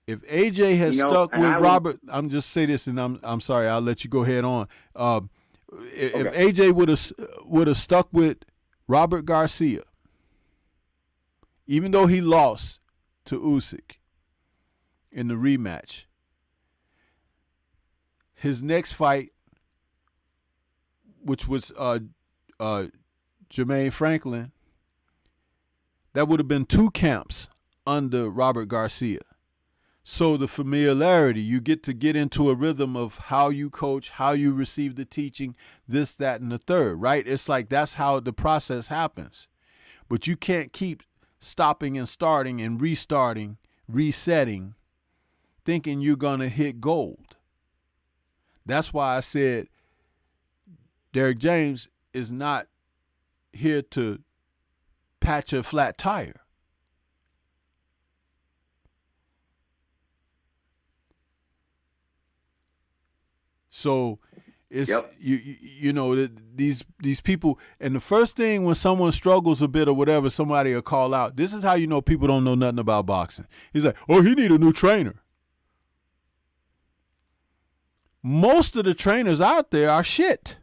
If AJ has stuck with Robert, I'm just say this, and I'm sorry, I'll let you go ahead on. If AJ would have stuck with Robert Garcia, even though he lost to Usyk in the rematch, his next fight, which was Jermaine Franklin, that would have been 2 camps under Robert Garcia. So the familiarity, you get into a rhythm of how you coach, how you receive the teaching, this, that, and the third, right? It's like that's how the process happens. But you can't keep stopping and starting and restarting, resetting, thinking you're going to hit gold. That's why I said Derek James is not here to patch a flat tire. So it's you know these people, and the first thing when someone struggles a bit or whatever, somebody will call out. This is how you know people don't know nothing about boxing. He's like, "Oh, he need a new trainer." Most of the trainers out there are shit.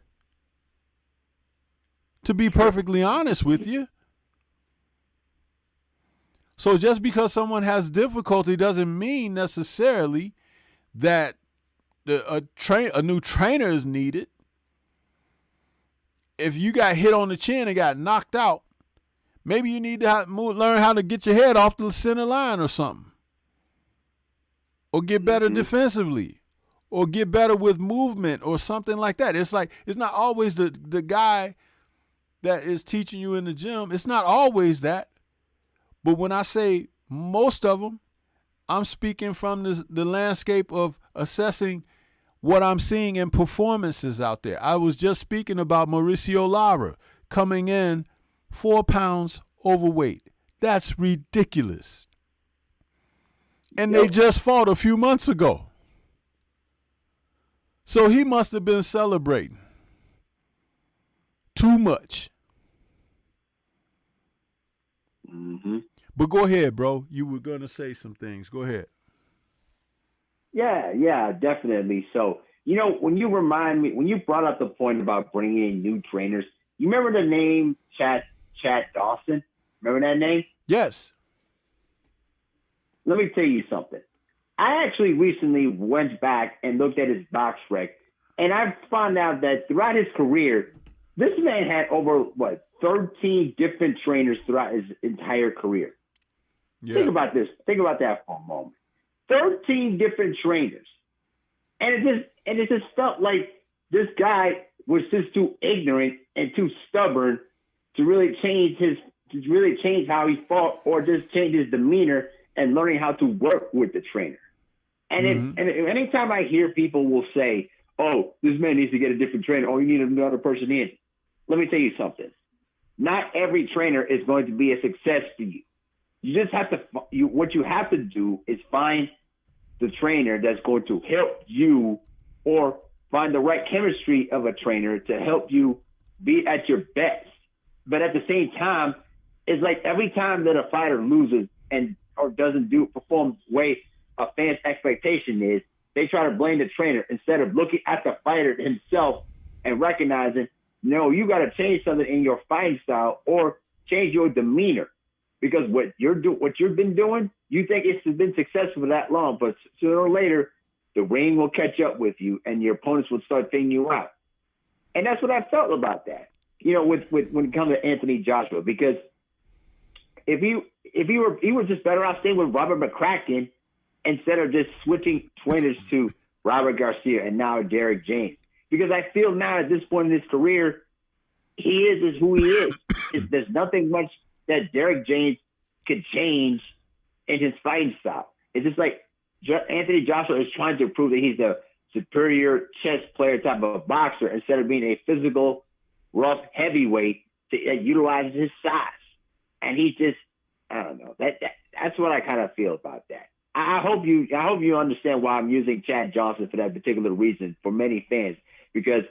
To be perfectly honest with you, So just because someone has difficulty doesn't mean necessarily that a new trainer is needed. If you got hit on the chin and got knocked out, maybe you need to learn how to get your head off the center line or something, or get better defensively, or get better with movement or something like that. It's like, it's not always the guy that is teaching you in the gym. It's not always that. But when I say most of them, I'm speaking from the landscape of assessing what I'm seeing in performances out there. I was just speaking about Mauricio Lara coming in 4 pounds overweight. That's ridiculous. And they just fought a few months ago. So he must have been celebrating too much. Mm-hmm. But go ahead, bro. You were going to say some things. Go ahead. Yeah, definitely. So, when you brought up the point about bringing in new trainers, you remember the name Chad Dawson? Remember that name? Yes. Let me tell you something. I actually recently went back and looked at his box rec, and I found out that throughout his career, this man had over, 13 different trainers throughout his entire career. Yeah. Think about this. Think about that for a moment. 13 different trainers. And it just felt like this guy was just too ignorant and too stubborn to really change how he fought, or just change his demeanor and learning how to work with the trainer. And anytime I hear people will say, "Oh, this man needs to get a different trainer. Oh, you need another person in." Let me tell you something. Not every trainer is going to be a success for you. You just have to. What you have to do is find the trainer that's going to help you, or find the right chemistry of a trainer to help you be at your best. But at the same time, it's like every time that a fighter loses or doesn't perform the way a fan's expectation is, they try to blame the trainer instead of looking at the fighter himself and recognizing, no, you got to change something in your fighting style or change your demeanor, because what you've been doing, you think it's been successful for that long, but sooner or later, the ring will catch up with you and your opponents will start thinking you out. And that's what I felt about that, with when it comes to Anthony Joshua, because if he was just better off staying with Robert McCracken instead of just switching trainers to Robert Garcia and now Derek James. Because I feel now at this point in his career, he is who he is. There's nothing much that Derek James could change in his fighting style. It's just like Anthony Joshua is trying to prove that he's a superior chess player type of a boxer instead of being a physical, rough heavyweight that utilizes his size. And he just, I don't know. That's what I kind of feel about that. I hope you understand why I'm using Chad Johnson for that particular reason for many fans, because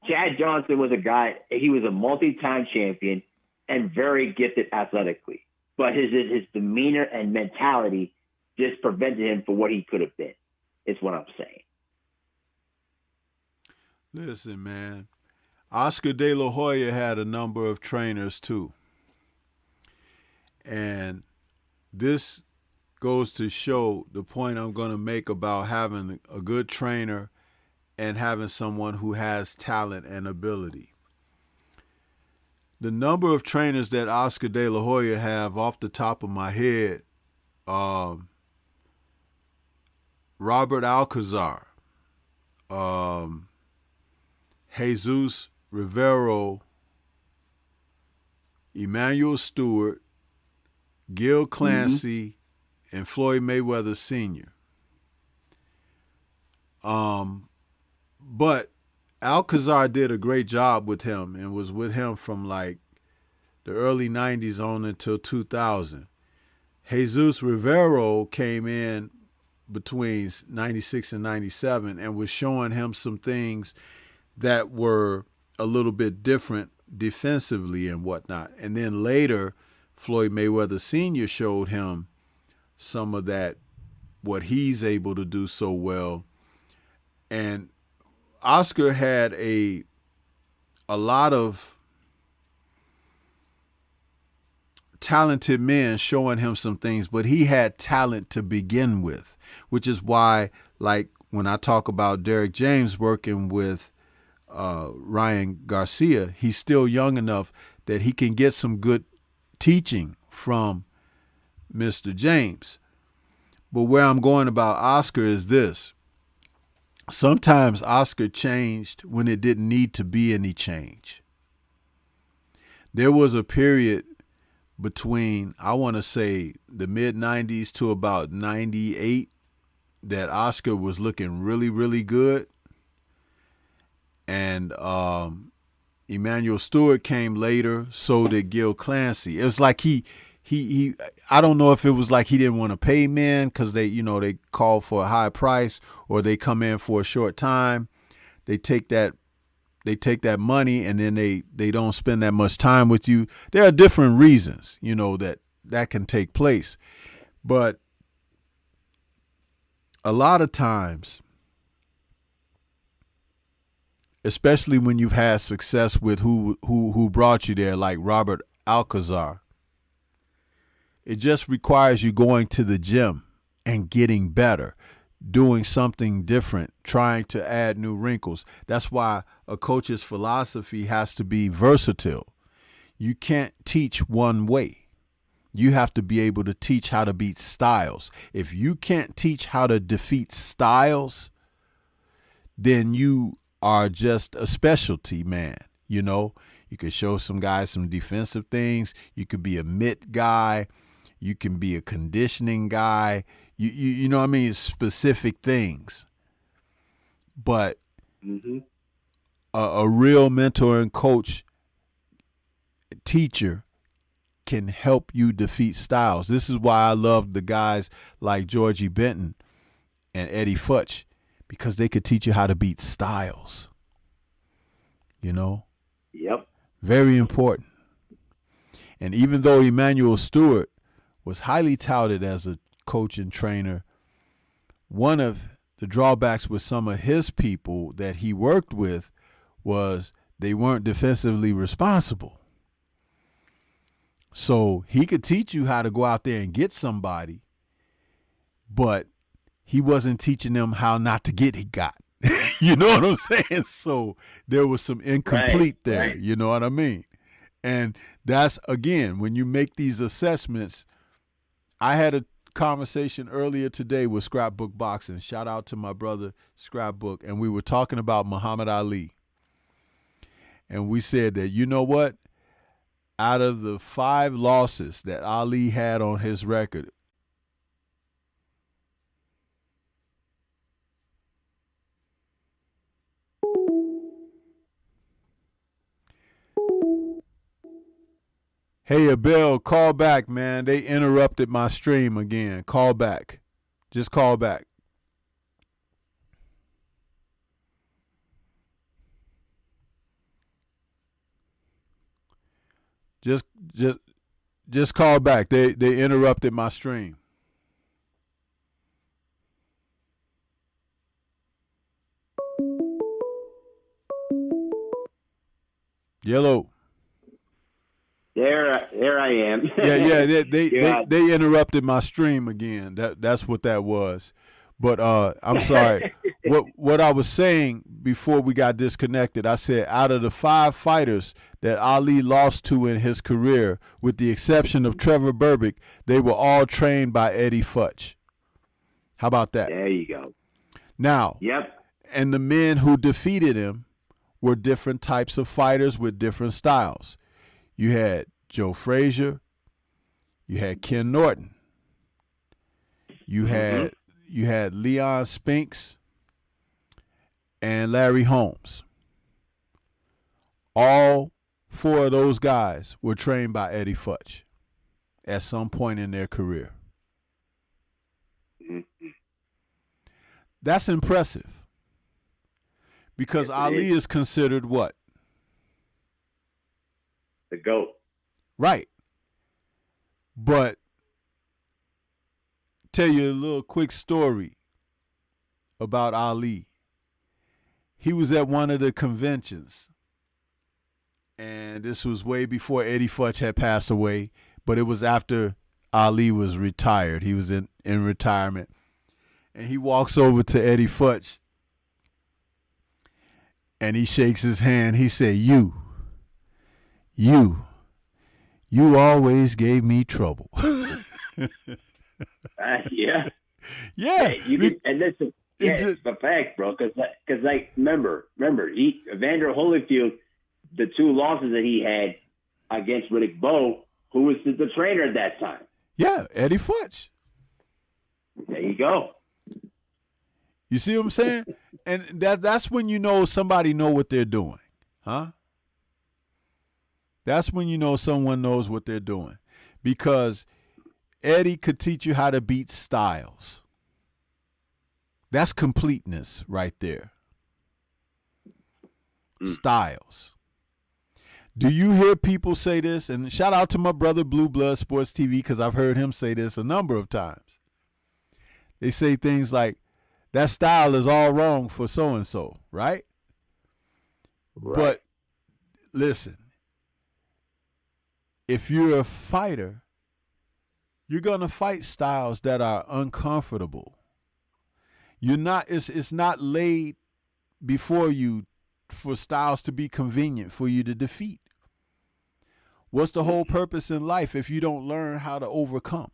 Chad Johnson was a guy, he was a multi-time champion and very gifted athletically, but his demeanor and mentality just prevented him from what he could have been. Is what I'm saying. Listen, man, Oscar De La Hoya had a number of trainers too. And this goes to show the point I'm going to make about having a good trainer and having someone who has talent and ability. The number of trainers that Oscar De La Hoya have off the top of my head, Robert Alcazar, Jesus Rivero, Emmanuel Stewart, Gil Clancy, and Floyd Mayweather Sr. But Alcazar did a great job with him and was with him from like the early 90s on until 2000. Jesus Rivero came in between 96 and 97 and was showing him some things that were a little bit different defensively and whatnot. And then later, Floyd Mayweather Sr. showed him some of that, what he's able to do so well. And Oscar had a lot of talented men showing him some things, but he had talent to begin with, which is why, like, when I talk about Derek James working with Ryan Garcia, he's still young enough that he can get some good teaching from Mr. James. But where I'm going about Oscar is this. Sometimes Oscar changed when it didn't need to be any change. There was a period between, I want to say, the mid-90s to about 98 that Oscar was looking really, really good. And Emmanuel Stewart came later, so did Gil Clancy. It was like he I don't know if it was like he didn't want to pay men because they call for a high price, or they come in for a short time. They take that money and then they don't spend that much time with you. There are different reasons, that can take place. But a lot of times, especially when you've had success with who brought you there, like Robert Alcazar, it just requires you going to the gym and getting better, doing something different, trying to add new wrinkles. That's why a coach's philosophy has to be versatile. You can't teach one way. You have to be able to teach how to beat styles. If you can't teach how to defeat styles, then you are just a specialty man. You could show some guys some defensive things. You could be a mitt guy. You can be a conditioning guy. You know what I mean? Specific things. But a real mentor and coach, teacher, can help you defeat styles. This is why I love the guys like Georgie Benton and Eddie Futch, because they could teach you how to beat styles. Yep. Very important. And even though Emmanuel Stewart was highly touted as a coach and trainer, one of the drawbacks with some of his people that he worked with was they weren't defensively responsible. So he could teach you how to go out there and get somebody, but he wasn't teaching them how not to get got. You know what I'm saying? So there was some incomplete there. Right. You know what I mean? And that's, again, when you make these assessments. I had a conversation earlier today with Scrapbook Boxing. Shout out to my brother Scrapbook. And we were talking about Muhammad Ali. And we said that, you know what? Out of the 5 losses that Ali had on his record, hey, Abel, call back, man. They interrupted my stream again. Call back. Just call back. Just call back. They interrupted my stream. Yellow. There I am. Yeah. They interrupted my stream again. That's what that was. But I'm sorry. What I was saying before we got disconnected, I said out of the 5 fighters that Ali lost to in his career, with the exception of Trevor Berbick, they were all trained by Eddie Futch. How about that? There you go. Now, yep. And the men who defeated him were different types of fighters with different styles. You had Joe Frazier, you had Ken Norton, you had Leon Spinks and Larry Holmes. All 4 of those guys were trained by Eddie Futch at some point in their career. That's impressive, because Ali is considered what? The GOAT. Right. But tell you a little quick story about Ali. He was at one of the conventions, and this was way before Eddie Futch had passed away, but it was after Ali was retired. He was in retirement. And he walks over to Eddie Futch and he shakes his hand. He said, you always gave me trouble. Yeah. Yeah. And listen, it's a fact, bro. Because like, remember, Evander Holyfield, the 2 losses that he had against Riddick Bowe, who was the trainer at that time. Yeah, Eddie Futch. There you go. You see what I'm saying? And that's when you know somebody know what they're doing, huh? That's when you know someone knows what they're doing, because Eddie could teach you how to beat Styles. That's completeness right there. Styles. Do you hear people say this? And shout out to my brother Blue Blood Sports TV, because I've heard him say this a number of times. They say things like, that style is all wrong for so-and-so, right? But listen, if you're a fighter, you're going to fight styles that are uncomfortable. You're not, it's not laid before you for styles to be convenient for you to defeat. What's the whole purpose in life if you don't learn how to overcome?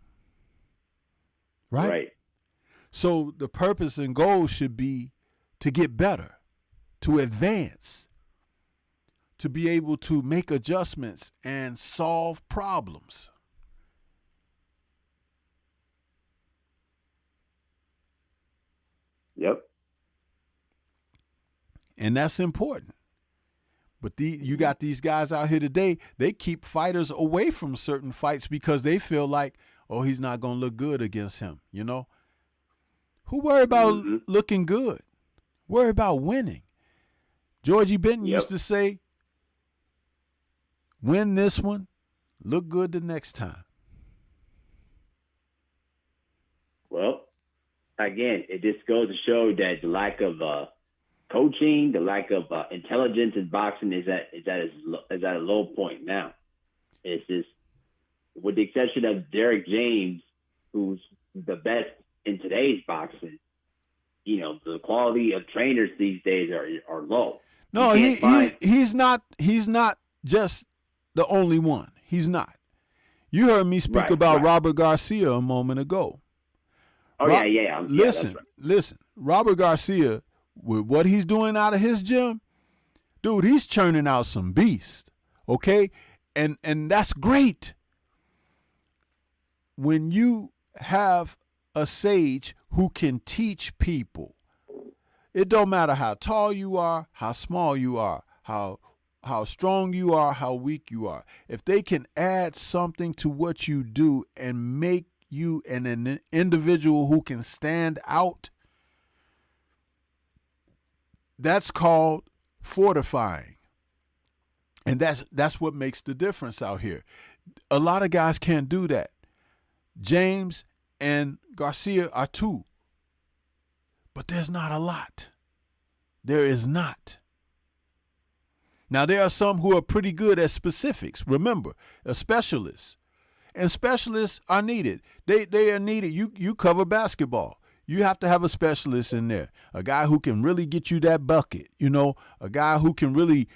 Right. So the purpose and goal should be to get better, to advance, to be able to make adjustments and solve problems. Yep. And that's important. But you got these guys out here today, they keep fighters away from certain fights because they feel like, oh, he's not going to look good against him, you know? Who worry about looking good? Worry about winning. Georgie Benton used to say, win this one, look good the next time. Well, again, it just goes to show that the lack of coaching, the lack of intelligence in boxing is at a low point now. It's just, with the exception of Derek James, who's the best in today's boxing, you know, the quality of trainers these days are low. No, he's not just the only one. He's not. You heard me speak about Robert Garcia a moment ago. Oh, yeah. Listen, Robert Garcia, with what he's doing out of his gym, dude, he's churning out some beast, okay? And that's great. When you have a sage who can teach people, it don't matter how tall you are, how small you are, how strong you are, how weak you are. If they can add something to what you do and make you an individual who can stand out, that's called fortifying. And that's what makes the difference out here. A lot of guys can't do that. James and Garcia are 2. But there's not a lot. There is not. Now, there are some who are pretty good at specifics. Remember, a specialist. And specialists are needed. They are needed. You cover basketball. You have to have a specialist in there. A guy who can really get you that bucket. You know, a guy who can really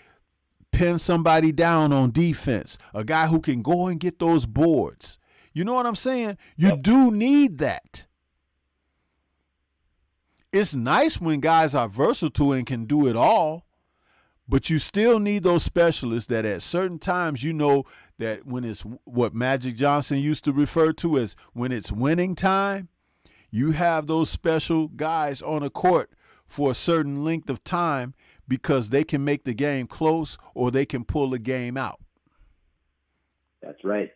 pin somebody down on defense. A guy who can go and get those boards. You know what I'm saying? You do need that. It's nice when guys are versatile and can do it all, but you still need those specialists that at certain times, you know, that when it's what Magic Johnson used to refer to as when it's winning time, you have those special guys on a court for a certain length of time because they can make the game close or they can pull the game out. That's right.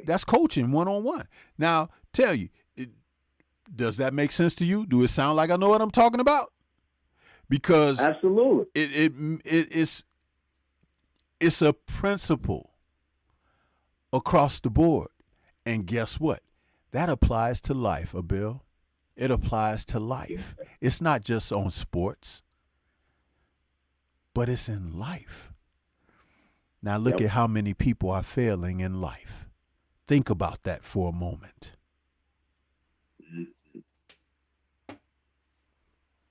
That's coaching one-on-one. Now, tell you, does that make sense to you? Do it sound like I know what I'm talking about? Because absolutely, it's a principle across the board. And guess what? That applies to life, Abil. It applies to life. It's not just on sports, but it's in life. Now look at how many people are failing in life. Think about that for a moment.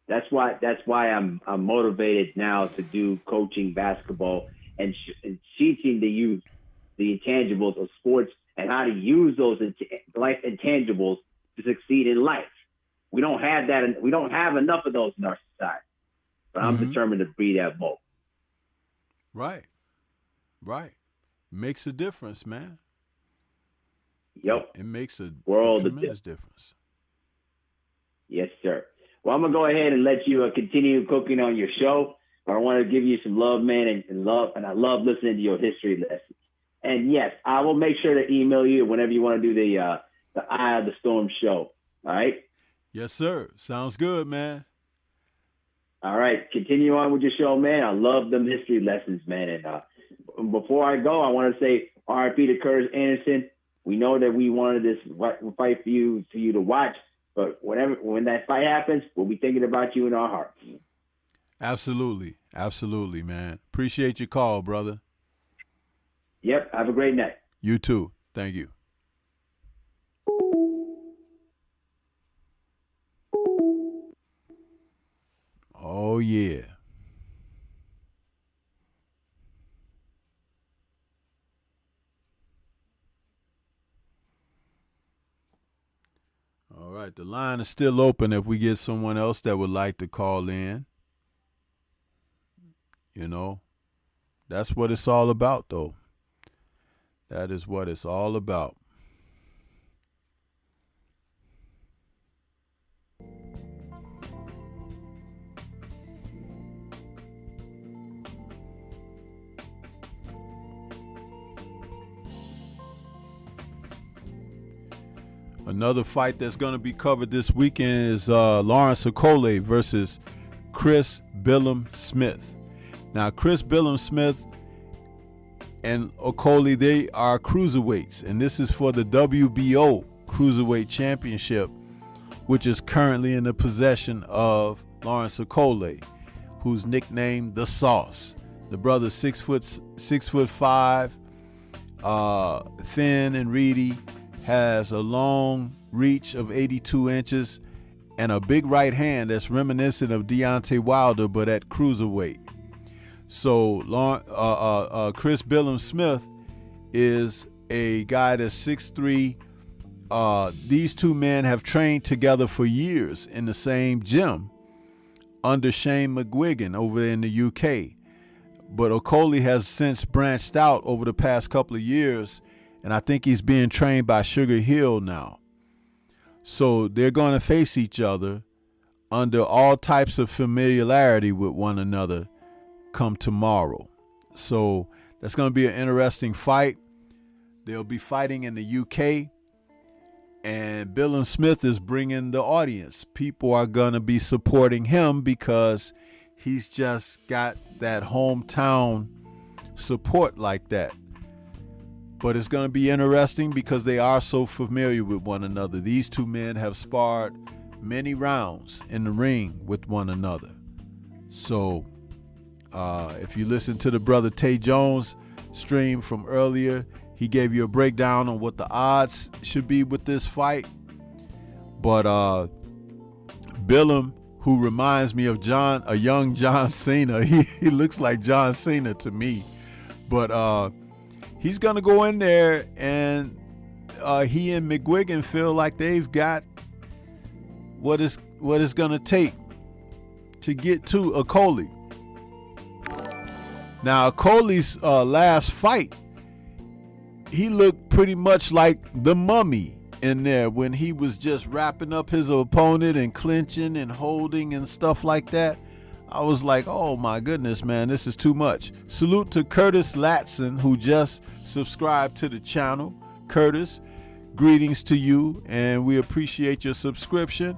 That's why I'm motivated now to do coaching basketball and teaching the youth the intangibles of sports and how to use those life intangibles to succeed in life. We don't have that, and we don't have enough of those in our society. But I'm determined to breed that more. Right. Makes a difference, man. Yep. It makes a world tremendous difference. Yes, sir. Well, I'm gonna go ahead and let you continue cooking on your show. But I want to give you some love, man, and I love listening to your history lessons. And yes, I will make sure to email you whenever you want to do the Eye of the Storm show. All right. Yes, sir. Sounds good, man. All right. Continue on with your show, man. I love them history lessons, man. And before I go, I want to say RIP to Curtis Anderson. We know that we wanted this fight for you to watch, but when that fight happens, we'll be thinking about you in our hearts. Absolutely, man. Appreciate your call, brother. Yep. Have a great night. You too. Thank you. Oh, yeah. All right. The line is still open if we get someone else that would like to call in. You know, that's what it's all about, though. That is what it's all about. Another fight that's going to be covered this weekend is Lawrence Okolie versus Chris Billum-Smith. Now, Chris Billum-Smith and Okolie, they are cruiserweights, and this is for the WBO Cruiserweight Championship, which is currently in the possession of Lawrence Okolie, who's nicknamed The Sauce. The brother's 6'5", thin and reedy, has a long reach of 82 inches and a big right hand that's reminiscent of Deontay Wilder, but at cruiserweight. So Chris Billum-Smith is a guy that's 6'3". These two men have trained together for years in the same gym under Shane McGuigan over in the UK. But Okolie has since branched out over the past couple of years, and I think he's being trained by Sugar Hill now. So they're going to face each other under all types of familiarity with one another come tomorrow. So that's going to be an interesting fight. They'll be fighting in the UK, and Billum-Smith is bringing the audience. People are going to be supporting him because he's just got that hometown support like that. But it's going to be interesting because they are so familiar with one another. These two men have sparred many rounds in the ring with one another. So if you listen to the brother Tay Jones stream from earlier, he gave you a breakdown on what the odds should be with this fight. But Billum, who reminds me of a young John Cena, he looks like John Cena to me. But he's going to go in there, and he and McGuigan feel like they've got what it's going to take to get to Okolie. Now, Okolie's last fight, he looked pretty much like the Mummy in there when he was just wrapping up his opponent and clinching and holding and stuff like that. I was like, oh my goodness, man, this is too much. Salute to Curtis Latson, who just subscribed to the channel. Curtis, greetings to you, and we appreciate your subscription.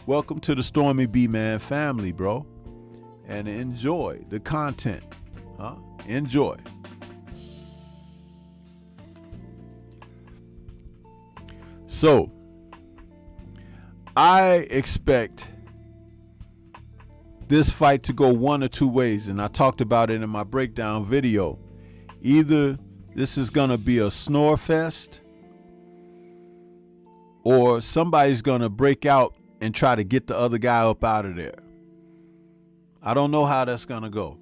Welcome to the Stormybman family, bro. And enjoy the content. Enjoy. So, I expect this fight to go one or two ways, and I talked about it in my breakdown video. Either this is going to be a snore fest, or somebody's going to break out and try to get the other guy up out of there. I don't know how that's going to go.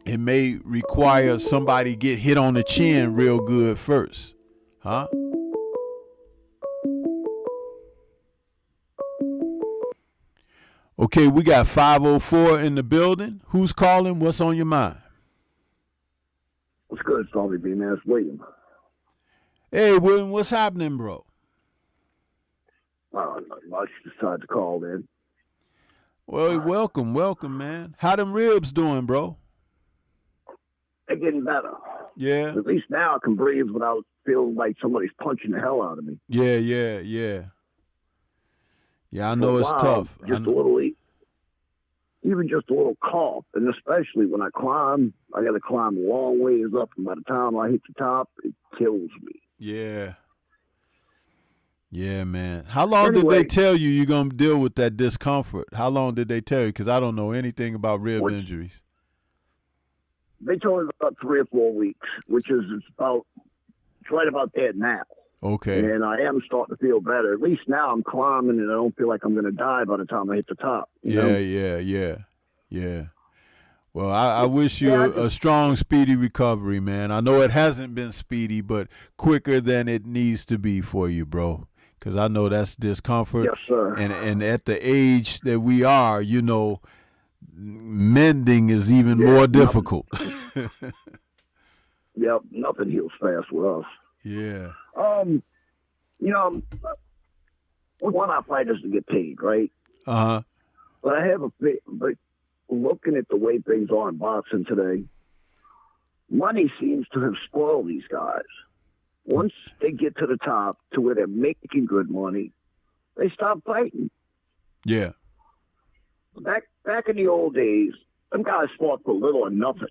It may require somebody get hit on the chin real good first. Huh? Okay, we got 504 in the building. Who's calling? What's on your mind? What's good, Stormybman, man? It's William. Hey, William, what's happening, bro? Not much. Decided to call in. Well, welcome, man. How them ribs doing, bro? They're getting better. Yeah. At least now I can breathe without feeling like somebody's punching the hell out of me. Yeah. Yeah, I know it's tough. Just a little, even just a little cough, and especially when I climb, I got to climb a long ways up, and by the time I hit the top, it kills me. Yeah. Yeah, man. How long did they tell you you're going to deal with that discomfort? How long did they tell you? Because I don't know anything about rib injuries. They told me about 3 or 4 weeks, which is it's right about there now. Okay. And I am starting to feel better. At least now I'm climbing and I don't feel like I'm going to die by the time I hit the top. You know? Yeah. Well, I wish you a strong, speedy recovery, man. I know it hasn't been speedy, but quicker than it needs to be for you, bro. Because I know that's discomfort. Yes, sir. And at the age that we are, you know, mending is even more difficult. Yep, nothing heals fast with us. Yeah. You know, we want our fighters to get paid, right? Uh-huh. But I have but looking at the way things are in boxing today, money seems to have spoiled these guys. Once they get to the top to where they're making good money, they stop fighting. Yeah. Back in the old days, them guys fought for little or nothing.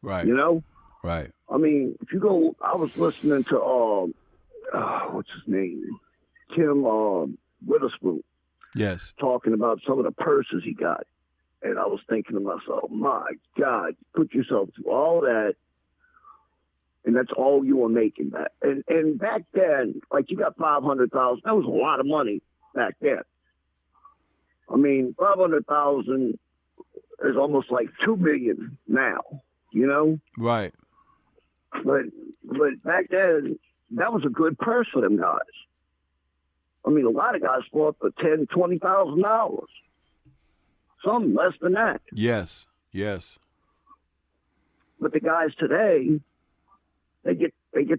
Right. You know? Right. I mean, if you go, I was listening to, what's his name? Tim Witherspoon. Yes. Talking about some of the purses he got. And I was thinking to myself, my God, put yourself through all that, and that's all you were making back. And back then, like you got $500,000, that was a lot of money back then. I mean, $500,000 is almost like $2 million now, you know? Right. But back then, that was a good purse for them guys. I mean, a lot of guys fought for $10,000, $20,000. Some less than that. Yes. But the guys today, they get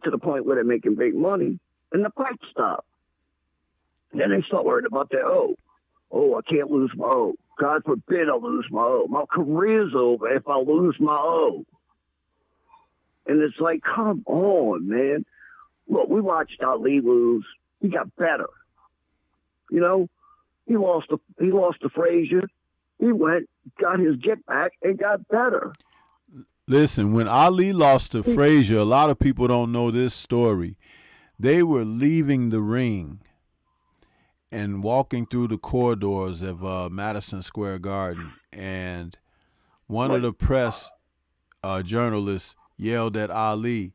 to the point where they're making big money, and the fights stop. Then they start worrying about their O. Oh, I can't lose my O. God forbid I lose my O. My career's over if I lose my O. And it's like, come on, man. Look, we watched Ali lose. He got better. You know, he lost to Frazier. He went, got his get back, and got better. Listen, when Ali lost to Frazier, a lot of people don't know this story. They were leaving the ring and walking through the corridors of Madison Square Garden, and one of the press journalists yelled at Ali,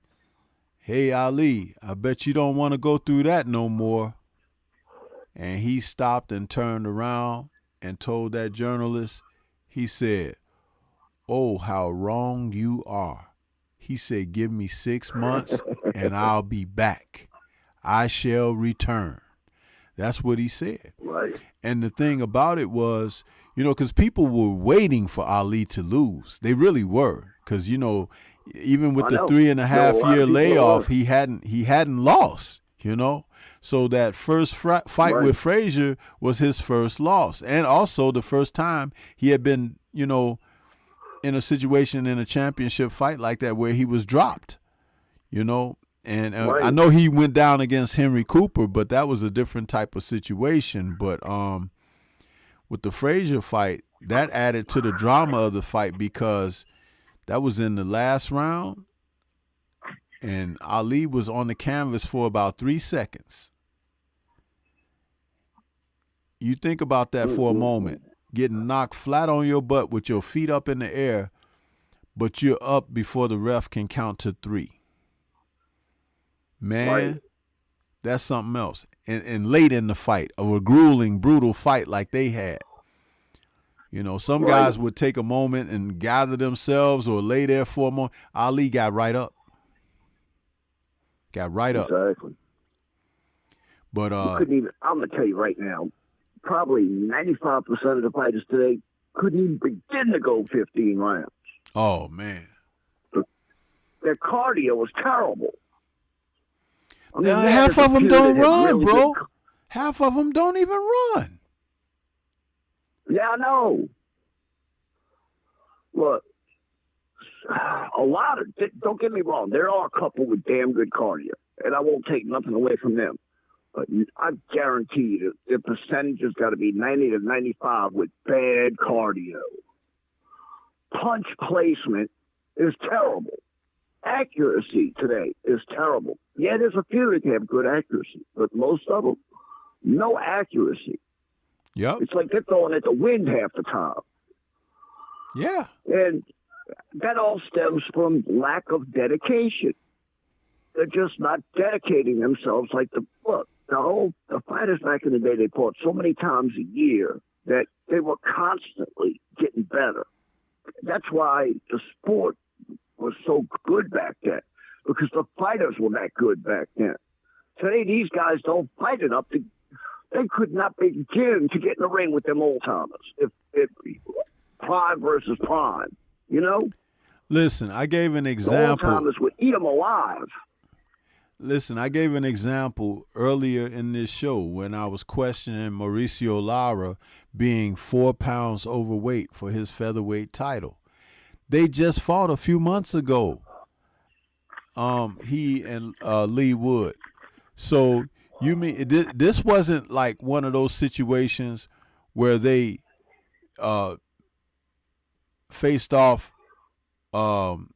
"Hey, Ali, I bet you don't want to go through that no more." And he stopped and turned around and told that journalist, he said, "Oh, how wrong you are." He said, "Give me 6 months and I'll be back. I shall return." That's what he said. Right. And the thing about it was, you know, because people were waiting for Ali to lose. They really were. Because, you know, even with the 3.5 year layoff, he hadn't lost, you know. So that first fight with Frazier was his first loss. And also the first time he had been, you know, in a situation in a championship fight like that where he was dropped, you know. And I know he went down against Henry Cooper, but that was a different type of situation. But with the Frazier fight, that added to the drama of the fight because that was in the last round, and Ali was on the canvas for about 3 seconds. You think about that for a moment, getting knocked flat on your butt with your feet up in the air but you're up before the ref can count to 3. Man, Right. that's something else. And late in the fight, of a grueling, brutal fight like they had. You know, some Right. guys would take a moment and gather themselves or lay there for a moment. Ali got right up. Got right up. Exactly. But You couldn't even, I'm going to tell you right now, probably 95% of the fighters today couldn't even begin to go 15 rounds. oh man. Their cardio was terrible. I mean, Now, yeah, half there's of a them few don't that have run, really bro. good- Half of them don't even run. Yeah, I know. Look, a lot of, don't get me wrong, there are a couple with damn good cardio, and I won't take nothing away from them. But I guarantee you the percentage has got to be 90 to 95 with bad cardio. Punch placement is terrible. Accuracy today is terrible. Yeah, there's a few that have good accuracy, but most of them, no accuracy. Yep. It's like they're throwing at the wind half the time. Yeah. And that all stems from lack of dedication. They're just not dedicating themselves like the fighters back in the day, they fought so many times a year that they were constantly getting better. That's why the sport was so good back then, because the fighters were that good back then. Today, these guys don't fight enough to. They could not begin to get in the ring with them old timers. If prime versus prime, you know. Listen, I gave an The old example. timers would eat them alive. Listen, I gave an example earlier in this show when I was questioning Mauricio Lara being 4 pounds overweight for his featherweight title. They just fought a few months ago. He and Lee Wood. So you mean this wasn't like one of those situations where they faced off, many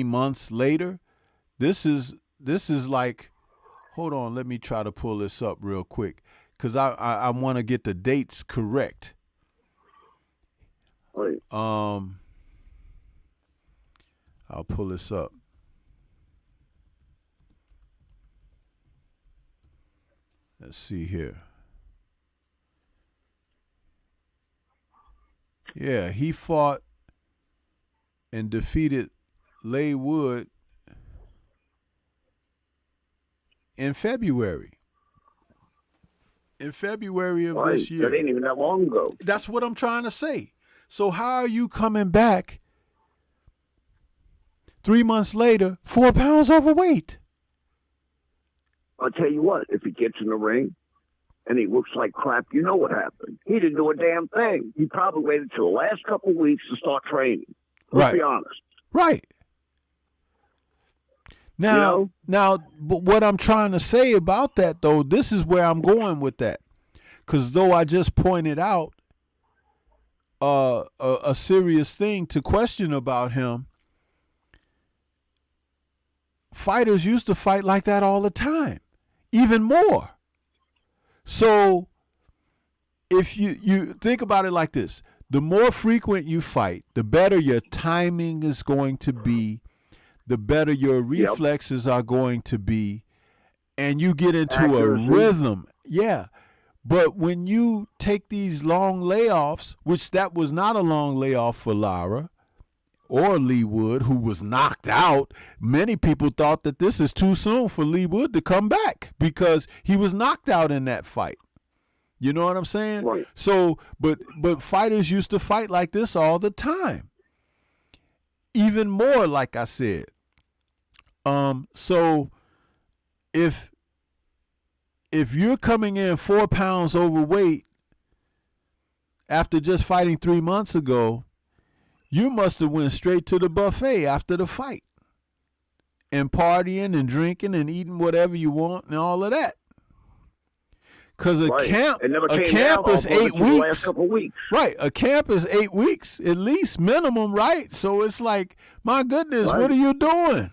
months later. This is like, hold on, let me try to pull this up real quick because I want to get the dates correct. Right. I'll pull this up. Let's see here. Yeah, he fought and defeated Leigh Wood in February. In February of Right. this year. That ain't even that long ago. That's what I'm trying to say. So how are you coming back 3 months later, 4 pounds overweight? I'll tell you what, if he gets in the ring and he looks like crap, you know what happened. He didn't do a damn thing. He probably waited till the last couple of weeks to start training. Let's Right. be honest. Right. Now, but what I'm trying to say about that, though, this is where I'm going with that. Because though I just pointed out a serious thing to question about him, fighters used to fight like that all the time, even more. So if you think about it like this, the more frequent you fight, the better your timing is going to be, the better your reflexes are going to be, and you get into Accuracy. a rhythm. Yeah. But when you take these long layoffs, which that was not a long layoff for Lara or Leigh Wood, who was knocked out, many people thought that this is too soon for Leigh Wood to come back because he was knocked out in that fight. You know what I'm saying? Right. So, but fighters used to fight like this all the time. Even more, like I said. So if you're coming in 4 pounds overweight after just fighting 3 months ago, you must have went straight to the buffet after the fight and partying and drinking and eating whatever you want and all of that. Because a camp is 8 weeks. Last couple of weeks. Right. A camp is 8 weeks, at least minimum, right? So it's like, my goodness, Right. what are you doing?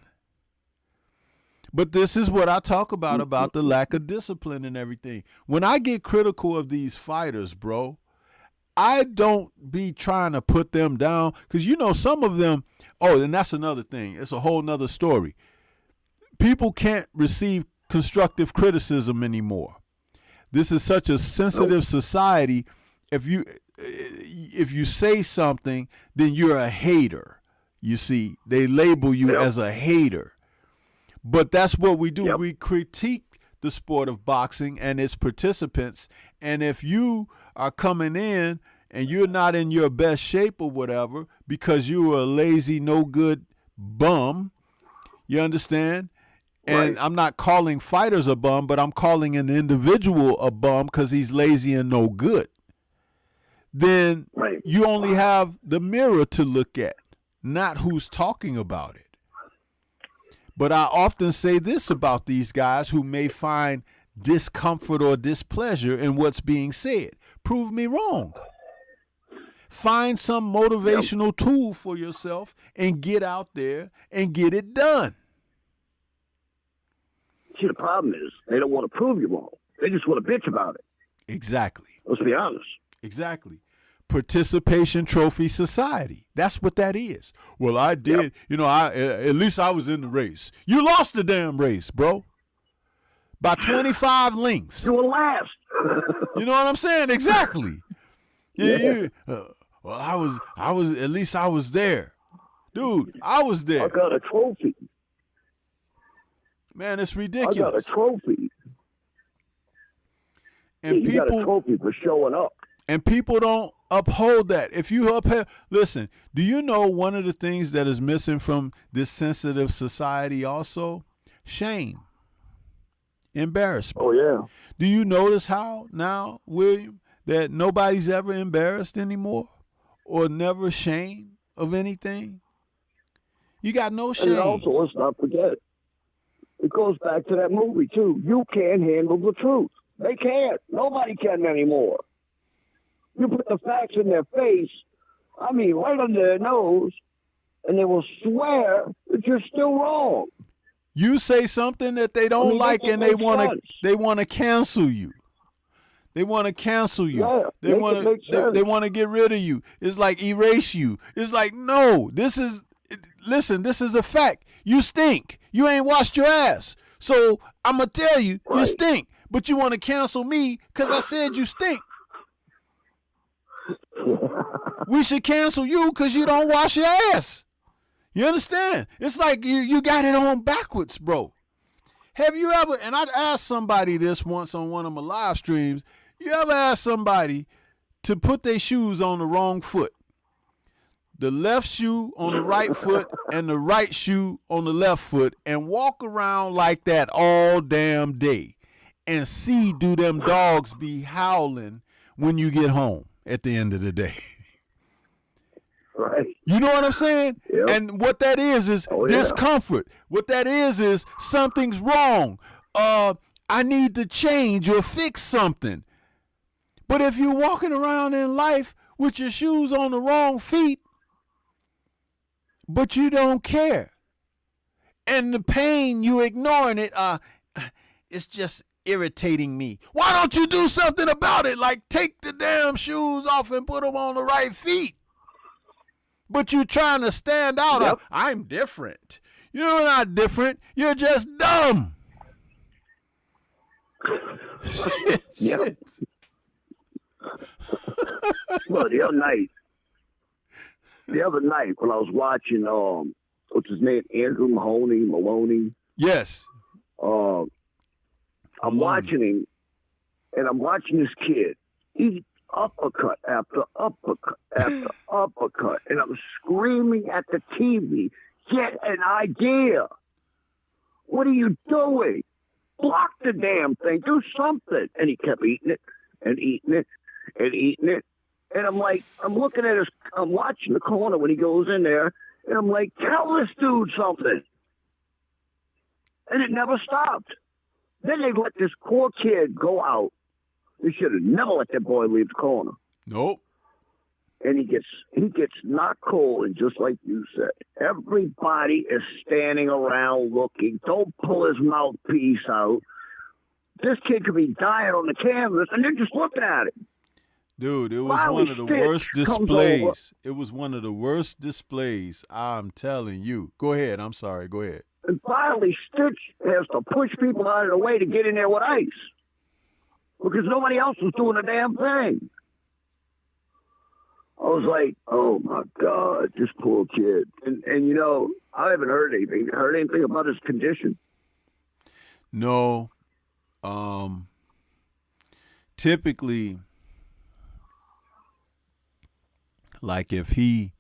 But this is what I talk about the lack of discipline and everything. When I get critical of these fighters, bro, I don't be trying to put them down because, you know, some of them, oh, and that's another thing. It's a whole nother story. People can't receive constructive criticism anymore. This is such a sensitive society. If you say something, then you're a hater. You see, they label you as a hater. But that's what we do. We critique the sport of boxing and its participants. And if you are coming in and you're not in your best shape or whatever because you were a lazy, no good bum, you understand? And I'm not calling fighters a bum, but I'm calling an individual a bum because he's lazy and no good. Then you only have the mirror to look at, not who's talking about it. But I often say this about these guys who may find discomfort or displeasure in what's being said. Prove me wrong. Find some motivational tool for yourself and get out there and get it done. See, the problem is they don't want to prove you wrong. They just want to bitch about it. Exactly. Let's be honest. Exactly. Participation trophy society. That's what that is. Well, I did, you know, at least I was in the race. You lost the damn race, bro. By 25 links. You were last. You know what I'm saying? Exactly. Yeah. Well, I was, at least I was there. Dude, I was there. I got a trophy. Man, it's ridiculous. I got a trophy. And you got a trophy for showing up. And people don't uphold that. If you listen, do you know one of the things that is missing from this sensitive society also? Shame. Embarrassment. Oh, yeah. Do you notice how now, William, that nobody's ever embarrassed anymore or never ashamed of anything? You got no shame. And also, let's not forget, it goes back to that movie, too. You can't handle the truth. They can't. Nobody can anymore. You put the facts in their face, I mean, right under their nose, and they will swear that you're still wrong. You say something that they don't like, and they want to cancel you. They want to cancel you. Yeah, they want to get rid of you. It's like erase you. It's like, no, this is a fact. You stink. You ain't washed your ass. So I'm going to tell you, you stink. But you want to cancel me because I said you stink. We should cancel you because you don't wash your ass. You understand? It's like you got it on backwards, bro. Have you ever, and I'd asked somebody this once on one of my live streams, you ever asked somebody to put their shoes on the wrong foot? The left shoe on the right foot and the right shoe on the left foot and walk around like that all damn day and see do them dogs be howling when you get home at the end of the day. Right. You know what I'm saying? Yep. And what that is discomfort. What that is something's wrong. I need to change or fix something. But if you're walking around in life with your shoes on the wrong feet, but you don't care, and the pain, you ignoring it, it's just irritating me. Why don't you do something about it? Like take the damn shoes off and put them on the right feet. But you trying to stand out. Yep. I'm different. You're not different. You're just dumb. Yep. Well, the other night when I was watching, what's his name, Andrew Maloney. Yes. I'm watching him, and I'm watching this kid. He's uppercut after uppercut after uppercut, and I'm screaming at the TV, get an idea. What are you doing? Block the damn thing. Do something. And he kept eating it and eating it and eating it. And I'm like, I'm watching the corner when he goes in there, and I'm like, tell this dude something. And it never stopped. Then they let this poor kid go out. They should have never let that boy leave the corner. Nope. And he gets knocked cold, and just like you said, everybody is standing around looking. Don't pull his mouthpiece out. This kid could be dying on the canvas, and they're just looking at him. Dude, it was Finally, one of the Stitch worst comes over. displays. It was one of the worst displays. I'm telling you. Go ahead. I'm sorry. Go ahead. And finally, Stitch has to push people out of the way to get in there with ice because nobody else was doing a damn thing. I was like, oh my God, this poor kid. And you know, I haven't heard anything about his condition. No. Typically, like if he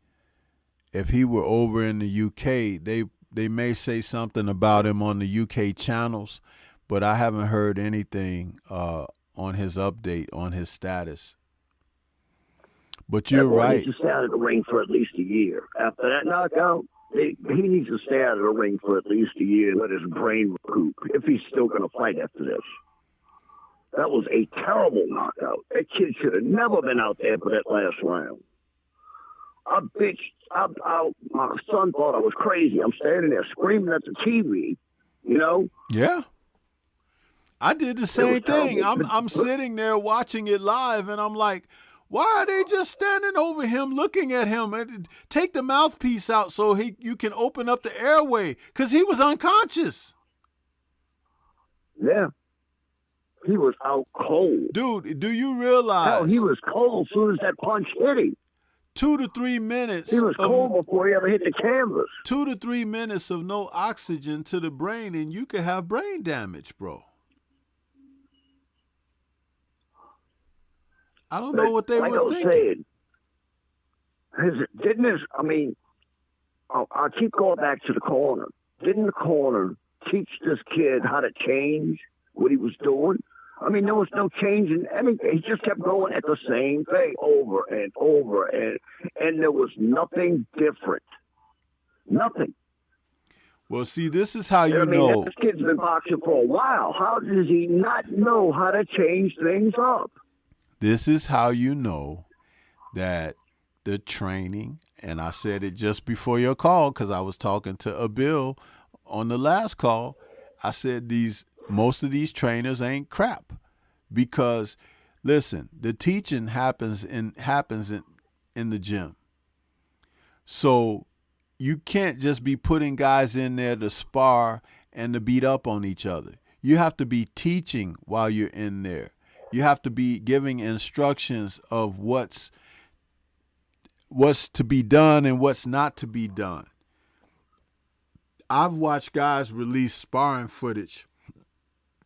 were over in the UK, they may say something about him on the UK channels, but I haven't heard anything on his update on his status. But you're right. He needs to stay out of the ring for at least a year. After that knockout, he needs to stay out of the ring for at least a year and let his brain recoup if he's still going to fight after this. That was a terrible knockout. That kid should have never been out there for that last round. My son thought I was crazy. I'm standing there screaming at the TV, you know? Yeah. I did the same thing. I'm sitting there watching it live, and I'm like, why are they just standing over him, looking at him? And take the mouthpiece out so you can open up the airway, because he was unconscious. Yeah. He was out cold. Dude, do you realize? Hell, he was cold as soon as that punch hit him. 2 to 3 minutes. He was cold before he ever hit the canvas. 2 to 3 minutes of no oxygen to the brain, and you could have brain damage, bro. I don't know what they were thinking. I'll keep going back to the corner. Didn't the corner teach this kid how to change what he was doing? I mean, there was no change in anything. He just kept going at the same thing over and over, and there was nothing different. Nothing. Well, see, this is how you know. This kid's been boxing for a while. How does he not know how to change things up? This is how you know that the training, and I said it just before your call because I was talking to Abil on the last call. I said most of these trainers ain't crap because, listen, the teaching happens in the gym. So you can't just be putting guys in there to spar and to beat up on each other. You have to be teaching while you're in there. You have to be giving instructions of what's to be done and what's not to be done. I've watched guys release sparring footage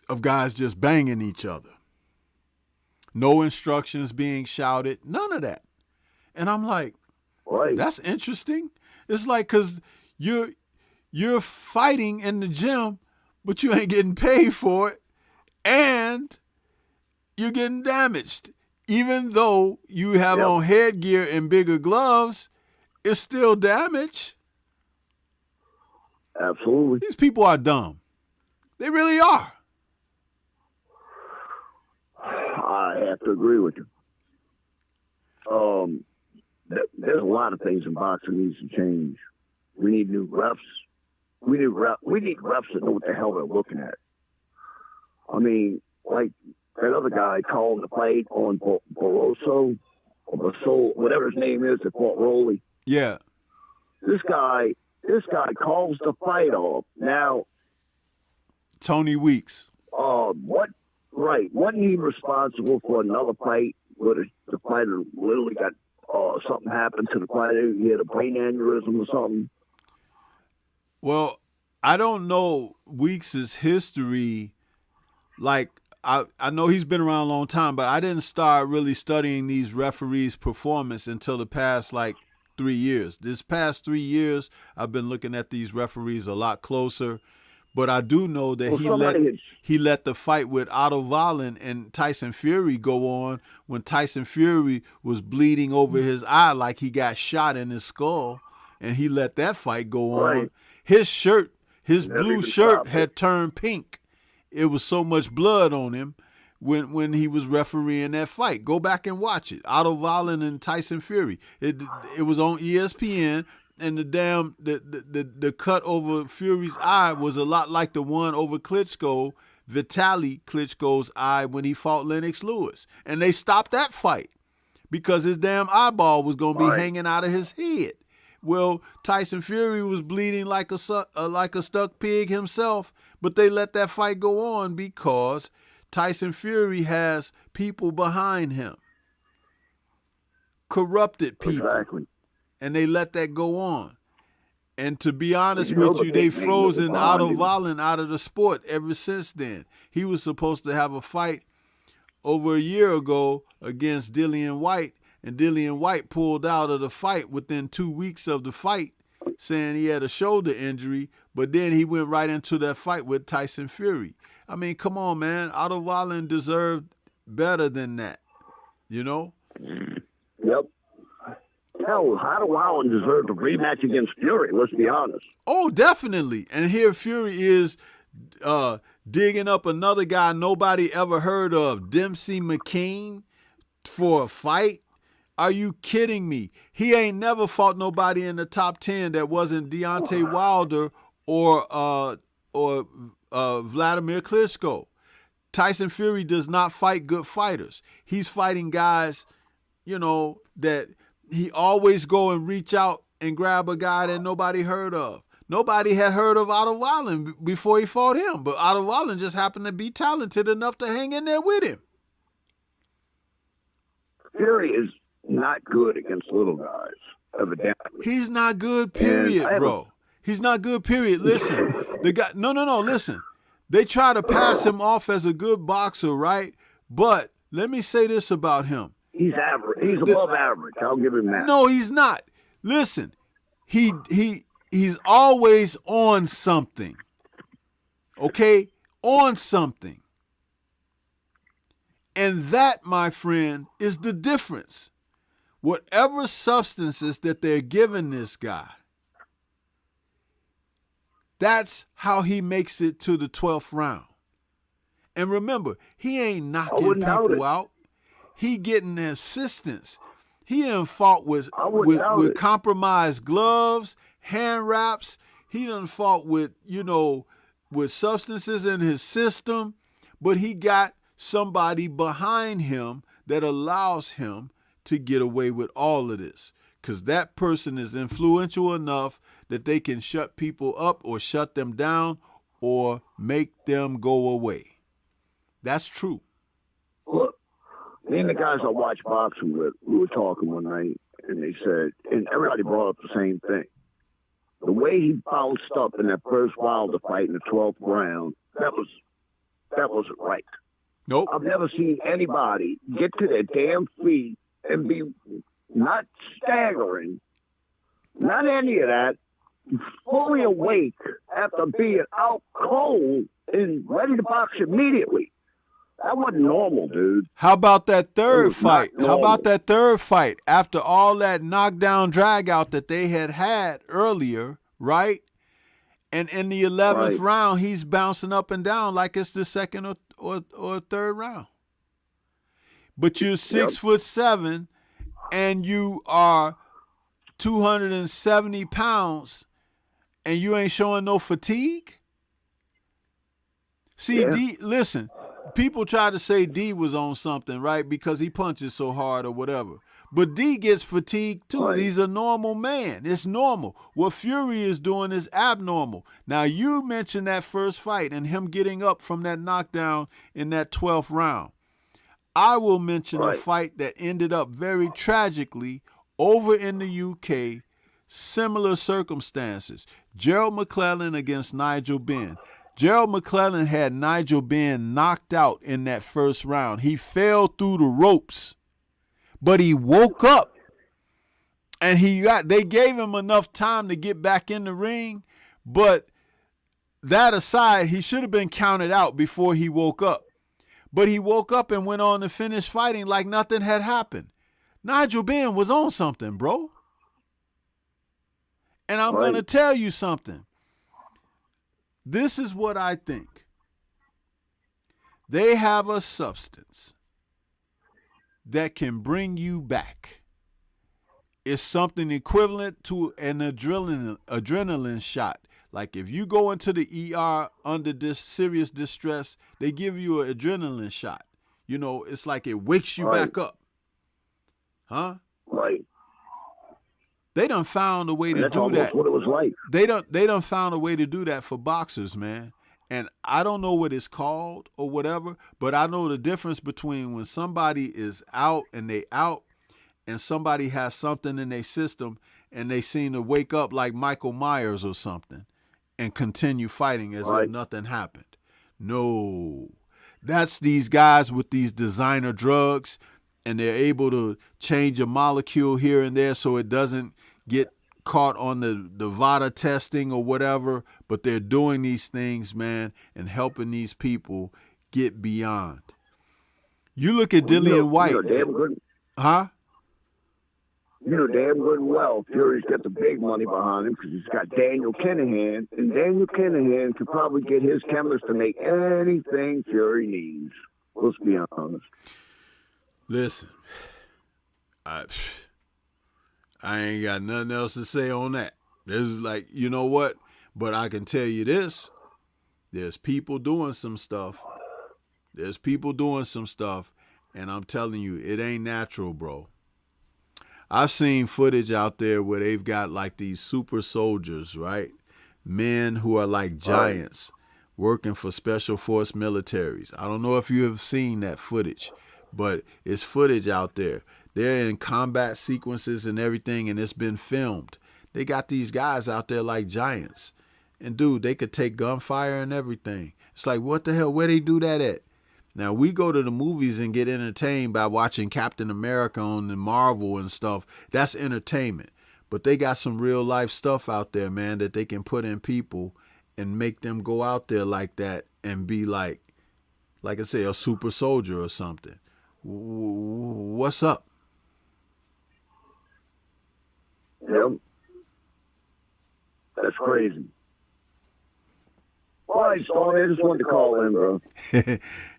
of guys just banging each other. No instructions being shouted, none of that. And I'm like, right. That's interesting. It's like, because you're fighting in the gym, but you ain't getting paid for it, and you're getting damaged. Even though you have on headgear and bigger gloves, it's still damage. Absolutely. These people are dumb. They really are. I have to agree with you. There's a lot of things in boxing needs to change. We need new refs. We need refs that know what the hell they're looking at. I mean, like that other guy called the fight on Barroso, or Basol, whatever his name is, that fought Rolly. Yeah. This guy calls the fight off. Now, Tony Weeks. What? Right. Wasn't he responsible for another fight where the fighter literally got something happened to the fighter? He had a brain aneurysm or something. Well, I don't know Weeks' history. Like, I know he's been around a long time, but I didn't start really studying these referees' performance until the past, 3 years. This past 3 years, I've been looking at these referees a lot closer. But I do know that he let the fight with Otto Wallin and Tyson Fury go on when Tyson Fury was bleeding over his eye like he got shot in his skull, and he let that fight go on. His blue shirt had turned pink. It was so much blood on him when he was refereeing that fight. Go back and watch it. Otto Wallin and Tyson Fury. It was on ESPN. And the cut over Fury's eye was a lot like the one over Vitaly Klitschko's eye when he fought Lennox Lewis. And they stopped that fight. because his damn eyeball was going to be Right. hanging out of his head. Well, Tyson Fury was bleeding like a stuck pig himself, but they let that fight go on because Tyson Fury has people behind him, corrupted people, Exactly. and they let that go on. And to be honest You know with the you, they big name frozen was Otto behind him. Wallin out of the sport ever since then. He was supposed to have a fight over a year ago against Dillian White, and Dillian White pulled out of the fight within 2 weeks of the fight, saying he had a shoulder injury, but then he went right into that fight with Tyson Fury. I mean, come on, man. Otto Wallin deserved better than that, you know? Yep. Hell, Otto Wallin deserved a rematch against Fury, let's be honest. Oh, definitely. And here Fury is digging up another guy nobody ever heard of, Dempsey McKean, for a fight. Are you kidding me? He ain't never fought nobody in the top 10 that wasn't Deontay Wilder or Vladimir Klitschko. Tyson Fury does not fight good fighters. He's fighting guys, you know, that he always go and reach out and grab a guy that nobody heard of. Nobody had heard of Otto Wallin before he fought him, but Otto Wallin just happened to be talented enough to hang in there with him. Fury is not good against little guys, evidently. He's not good, period, bro. He's not good, period. Listen, the guy, no, listen. They try to pass him off as a good boxer, right? But let me say this about him. He's average. He's above average. I'll give him that. No, he's not. Listen, he's always on something. Okay? On something. And that, my friend, is the difference. Whatever substances that they're giving this guy, that's how he makes it to the 12th round. And remember, he ain't knocking people out. He getting assistance. He done fought with compromised gloves, hand wraps. He done fought with, with substances in his system, but he got somebody behind him that allows him to get away with all of this. Because that person is influential enough that they can shut people up or shut them down or make them go away. That's true. Look, me and the guys I watch boxing with, we were talking one night, and they said, and everybody brought up the same thing. The way he bounced up in that first Wilder fight in the 12th round, that wasn't right. Nope. I've never seen anybody get to their damn feet and be not staggering, not any of that, fully awake after being out cold and ready to box immediately. That wasn't normal, dude. How about that third fight? After all that knockdown drag out that they had earlier, right? And in the 11th round, he's bouncing up and down like it's the second or third round. But you're 6'7", and you are 270 pounds, and you ain't showing no fatigue? See, D, listen, people try to say D was on something, right? Because he punches so hard or whatever. But D gets fatigued too. Right. He's a normal man. It's normal. What Fury is doing is abnormal. Now, you mentioned that first fight and him getting up from that knockdown in that 12th round. I will mention a fight that ended up very tragically over in the UK, similar circumstances. Gerald McClellan against Nigel Benn. Gerald McClellan had Nigel Benn knocked out in that first round. He fell through the ropes, but he woke up, and they gave him enough time to get back in the ring, but that aside, he should have been counted out before he woke up. But he woke up and went on to finish fighting like nothing had happened. Nigel Benn was on something, bro. And I'm going to tell you something. This is what I think. They have a substance that can bring you back. It's something equivalent to an adrenaline shot. Like if you go into the ER under this serious distress, they give you an adrenaline shot. It's like it wakes you back up. Huh? Right. They done found a way And to that's do almost that. what it was like. They done found a way to do that for boxers, man. And I don't know what it's called or whatever, but I know the difference between when somebody is out and they out and somebody has something in their system and they seem to wake up like Michael Myers or something and continue fighting as if nothing happened. No. That's these guys with these designer drugs, and they're able to change a molecule here and there so it doesn't get caught on the VADA testing or whatever, but they're doing these things, man, and helping these people get beyond. You look at Dillian White. You know damn good. Huh? You know damn good and well Fury's got the big money behind him because he's got Daniel Kinahan, and Daniel Kinahan could probably get his chemist to make anything Fury needs. Let's be honest. Listen, I ain't got nothing else to say on that. This is like, you know what? But I can tell you this. There's people doing some stuff. And I'm telling you, it ain't natural, bro. I've seen footage out there where they've got like these super soldiers, right? Men who are like giants working for special force militaries. I don't know if you have seen that footage, but it's footage out there. They're in combat sequences and everything, and it's been filmed. They got these guys out there like giants. And dude, they could take gunfire and everything. It's like, what the hell? Where they do that at? Now, we go to the movies and get entertained by watching Captain America on the Marvel and stuff. That's entertainment. But they got some real life stuff out there, man, that they can put in people and make them go out there like that and be like I say, a super soldier or something. What's up? Yep. That's crazy. All right, Stormy, I just wanted to call in, bro.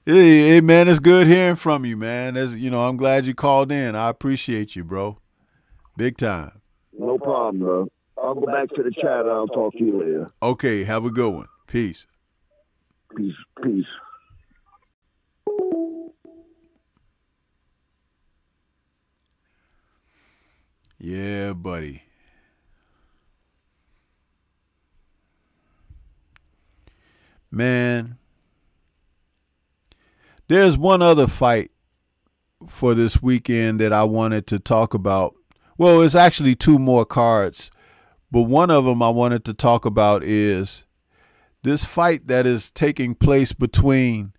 Hey, man, it's good hearing from you, man. I'm glad you called in. I appreciate you, bro. Big time. No problem, bro. I'll go back to the chat and I'll talk to you later. Okay, have a good one. Peace. Peace. Yeah, buddy. Man, there's one other fight for this weekend that I wanted to talk about. Well, it's actually two more cards, but one of them I wanted to talk about is this fight that is taking place between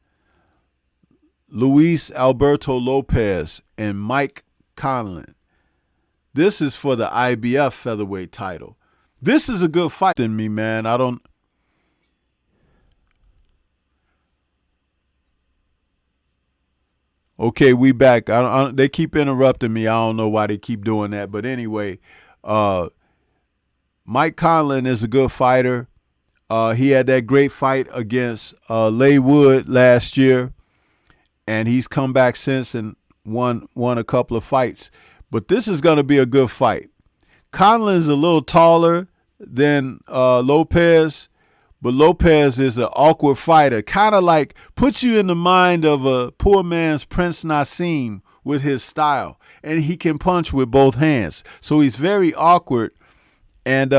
Luis Alberto Lopez and Mike Conlan. This is for the IBF featherweight title. This is a good fight in me, man. Okay, we back. They keep interrupting me. I don't know why they keep doing that. But anyway, Mike Conlan is a good fighter. He had that great fight against Leigh Wood last year, and he's come back since and won a couple of fights. But this is going to be a good fight. Conlan's a little taller than Lopez, but Lopez is an awkward fighter, kind of like puts you in the mind of a poor man's Prince Nassim with his style, and he can punch with both hands. So he's very awkward, and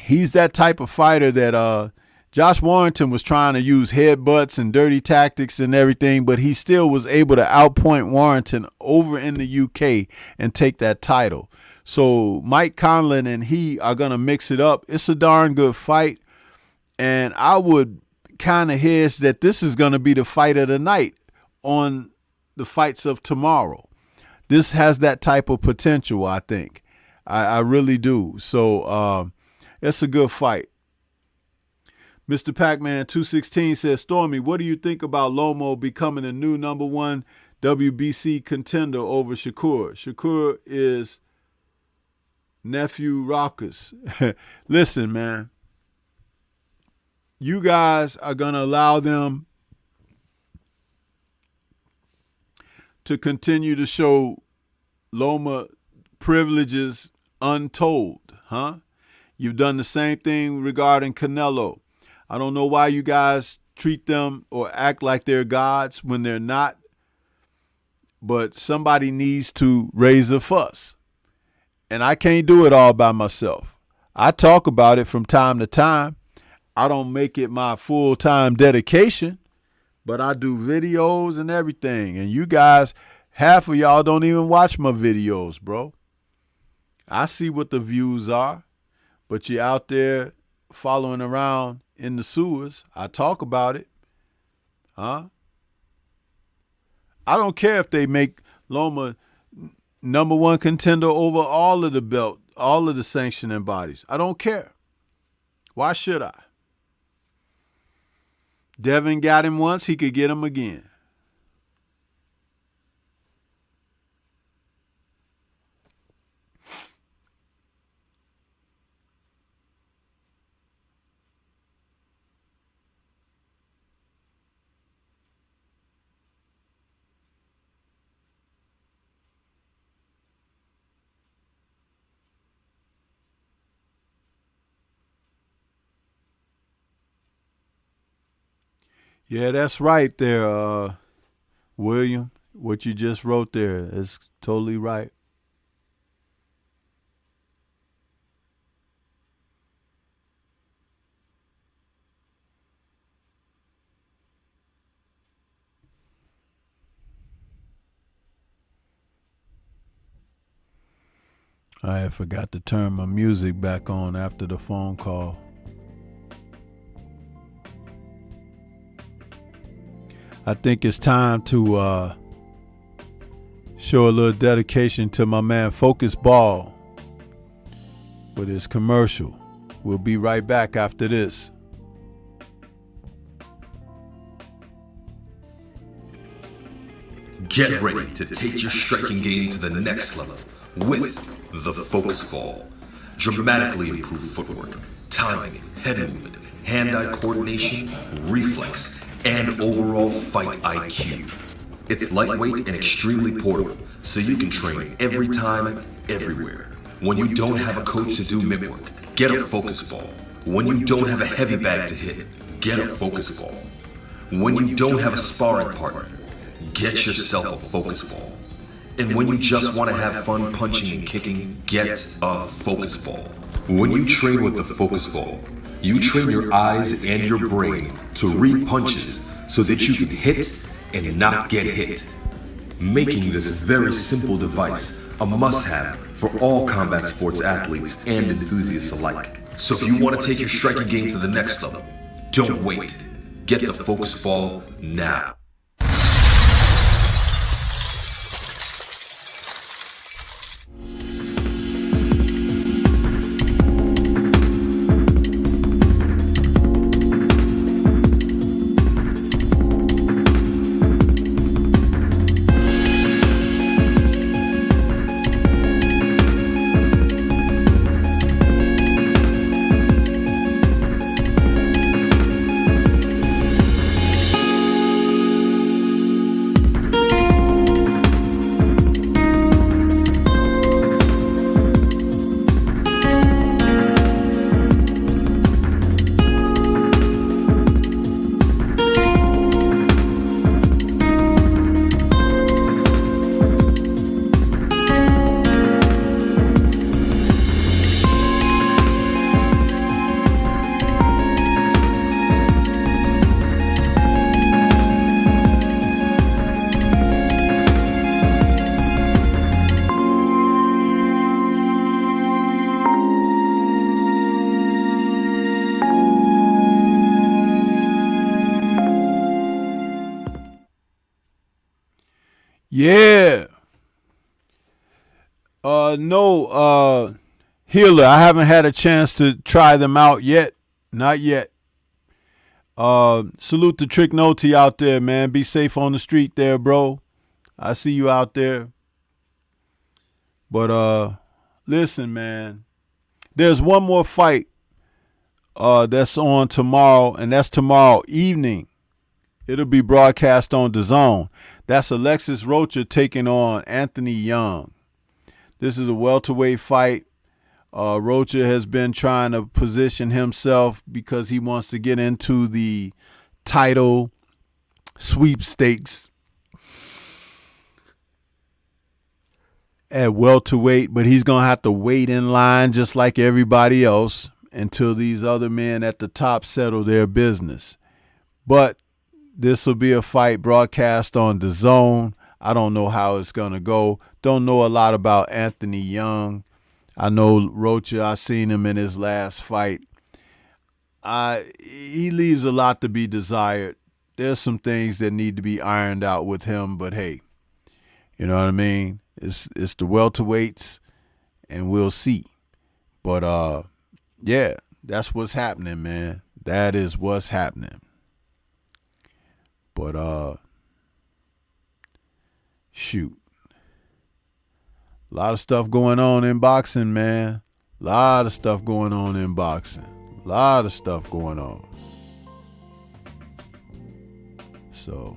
he's that type of fighter that Josh Warrington was trying to use headbutts and dirty tactics and everything, but he still was able to outpoint Warrington over in the UK and take that title. So Mike Conlan and he are going to mix it up. It's a darn good fight, and I would kind of hedge that this is going to be the fight of the night on the fights of tomorrow. This has that type of potential, I think. I really do. So it's a good fight. Mr. Pac-Man 216 says, Stormy, what do you think about Lomo becoming a new number one WBC contender over Shakur? Shakur is nephew Raucus. Listen, man. You guys are going to allow them to continue to show Loma privileges untold, huh? You've done the same thing regarding Canelo. I don't know why you guys treat them or act like they're gods when they're not. but somebody needs to raise a fuss. And I can't do it all by myself. I talk about it from time to time. I don't make it my full-time dedication, but I do videos and everything. And you guys, half of y'all don't even watch my videos, bro. I see what the views are, but you're out there following around in the sewers. I talk about it. Huh? I don't care if they make Loma #1 contender over all of the belt, all of the sanctioning bodies. I don't care. Why should I? Devin got him once, he could get him again. Yeah, that's right there, William. What you just wrote there is totally right. I forgot to turn my music back on after the phone call. I think it's time to show a little dedication to my man Focus Ball with his commercial. We'll be right back after this. Get ready to take your striking game to the next level with the Focus Ball. Dramatically improved footwork, timing, head movement, hand-eye coordination, reflex, and overall fight IQ. It's lightweight and extremely portable, so you can train every time, everywhere. When you don't have a coach to do mitt work, get a Focus Ball. When you don't have a heavy bag to hit, get a Focus Ball. When you don't have a sparring partner, get yourself a Focus Ball. And when you just want to have fun punching and kicking, get a Focus Ball. When you train with the Focus Ball, you train your eyes and your brain to read punches so that you can hit and not get hit, making this very simple device a must-have for all combat sports athletes and enthusiasts alike. So if you want to take your striking game to the next level, don't wait. Get the Focus Ball now. Yeah. No, Healer. I haven't had a chance to try them out yet. Not yet. Salute to Trick Noti out there, man. Be safe on the street there, bro. I see you out there. But listen, man. There's one more fight that's on tomorrow, and that's tomorrow evening. It'll be broadcast on DAZN. That's Alexis Rocha taking on Anthony Young. This is a welterweight fight. Rocha has been trying to position himself because he wants to get into the title sweepstakes. at welterweight, but he's going to have to wait in line just like everybody else until these other men at the top settle their business. But this will be a fight broadcast on DAZN. I don't know how it's going to go. Don't know a lot about Anthony Young. I know Rocha, I seen him in his last fight. He leaves a lot to be desired. There's some things that need to be ironed out with him, but hey, you know what I mean? It's the welterweights, and we'll see. But yeah, that's what's happening, man. That is what's happening. But shoot. A lot of stuff going on in boxing, man. A lot of stuff going on in boxing. A lot of stuff going on. So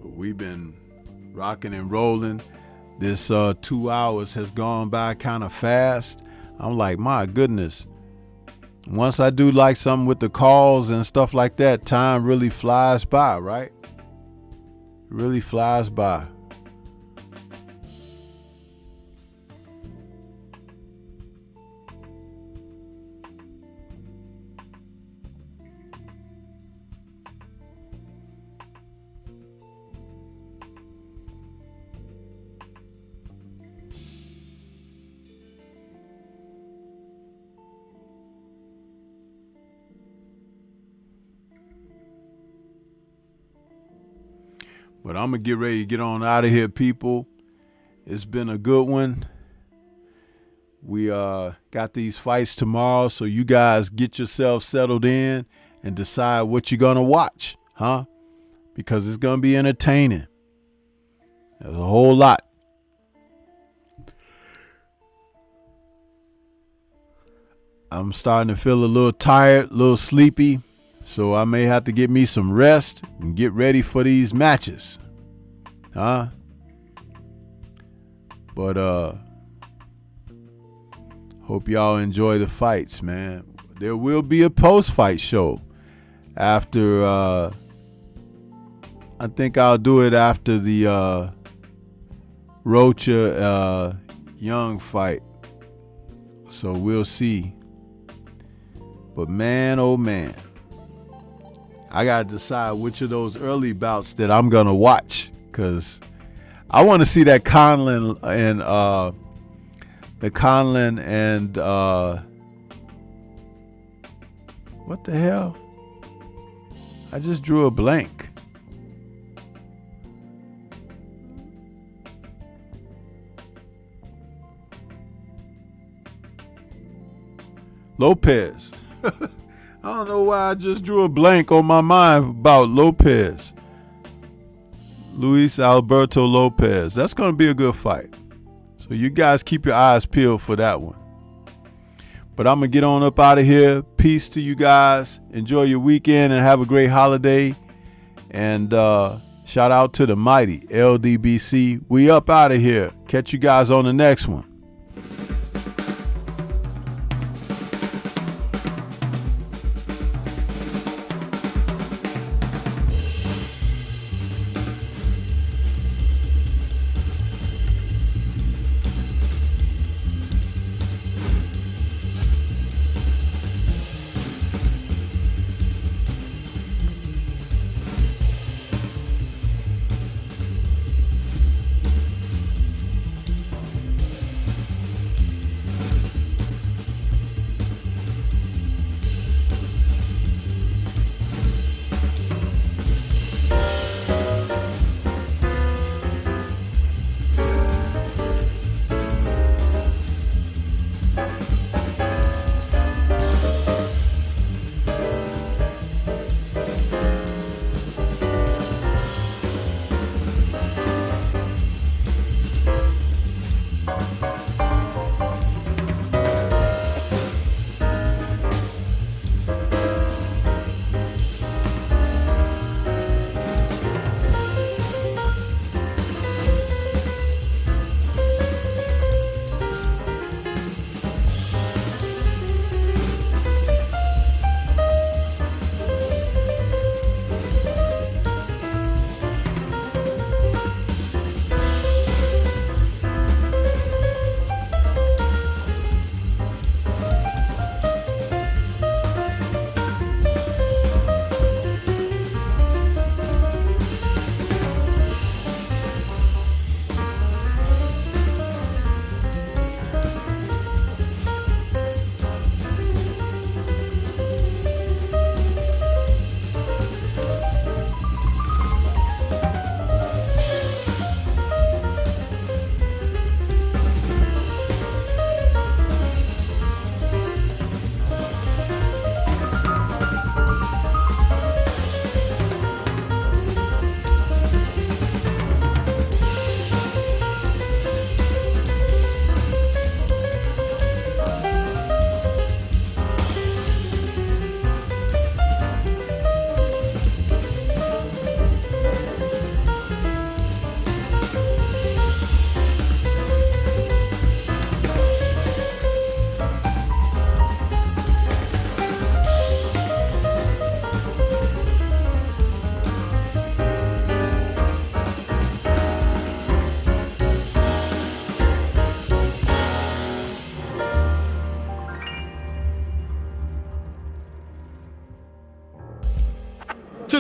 we've been rocking and rolling. This 2 hours has gone by kind of fast. I'm like, my goodness. Once I do like something with the calls and stuff like that, time really flies by, right? Really flies by. But I'm going to get ready to get on out of here, people. It's been a good one. We got these fights tomorrow, so you guys get yourself settled in and decide what you're going to watch, huh? Because it's going to be entertaining. There's a whole lot. I'm starting to feel a little tired, a little sleepy. So I may have to get me some rest and get ready for these matches. Huh? But hope y'all enjoy the fights, man. There will be a post-fight show after I think I'll do it after the Rocha Young fight. So we'll see. But man, oh man. I got to decide which of those early bouts that I'm going to watch, because I want to see that Conlon and what the hell? I just drew a blank. Lopez. I don't know why I just drew a blank on my mind about Lopez. Luis Alberto Lopez. That's going to be a good fight. So you guys keep your eyes peeled for that one. But I'm going to get on up out of here. Peace to you guys. Enjoy your weekend and have a great holiday. And shout out to the mighty LDBC. We up out of here. Catch you guys on the next one.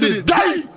to this day.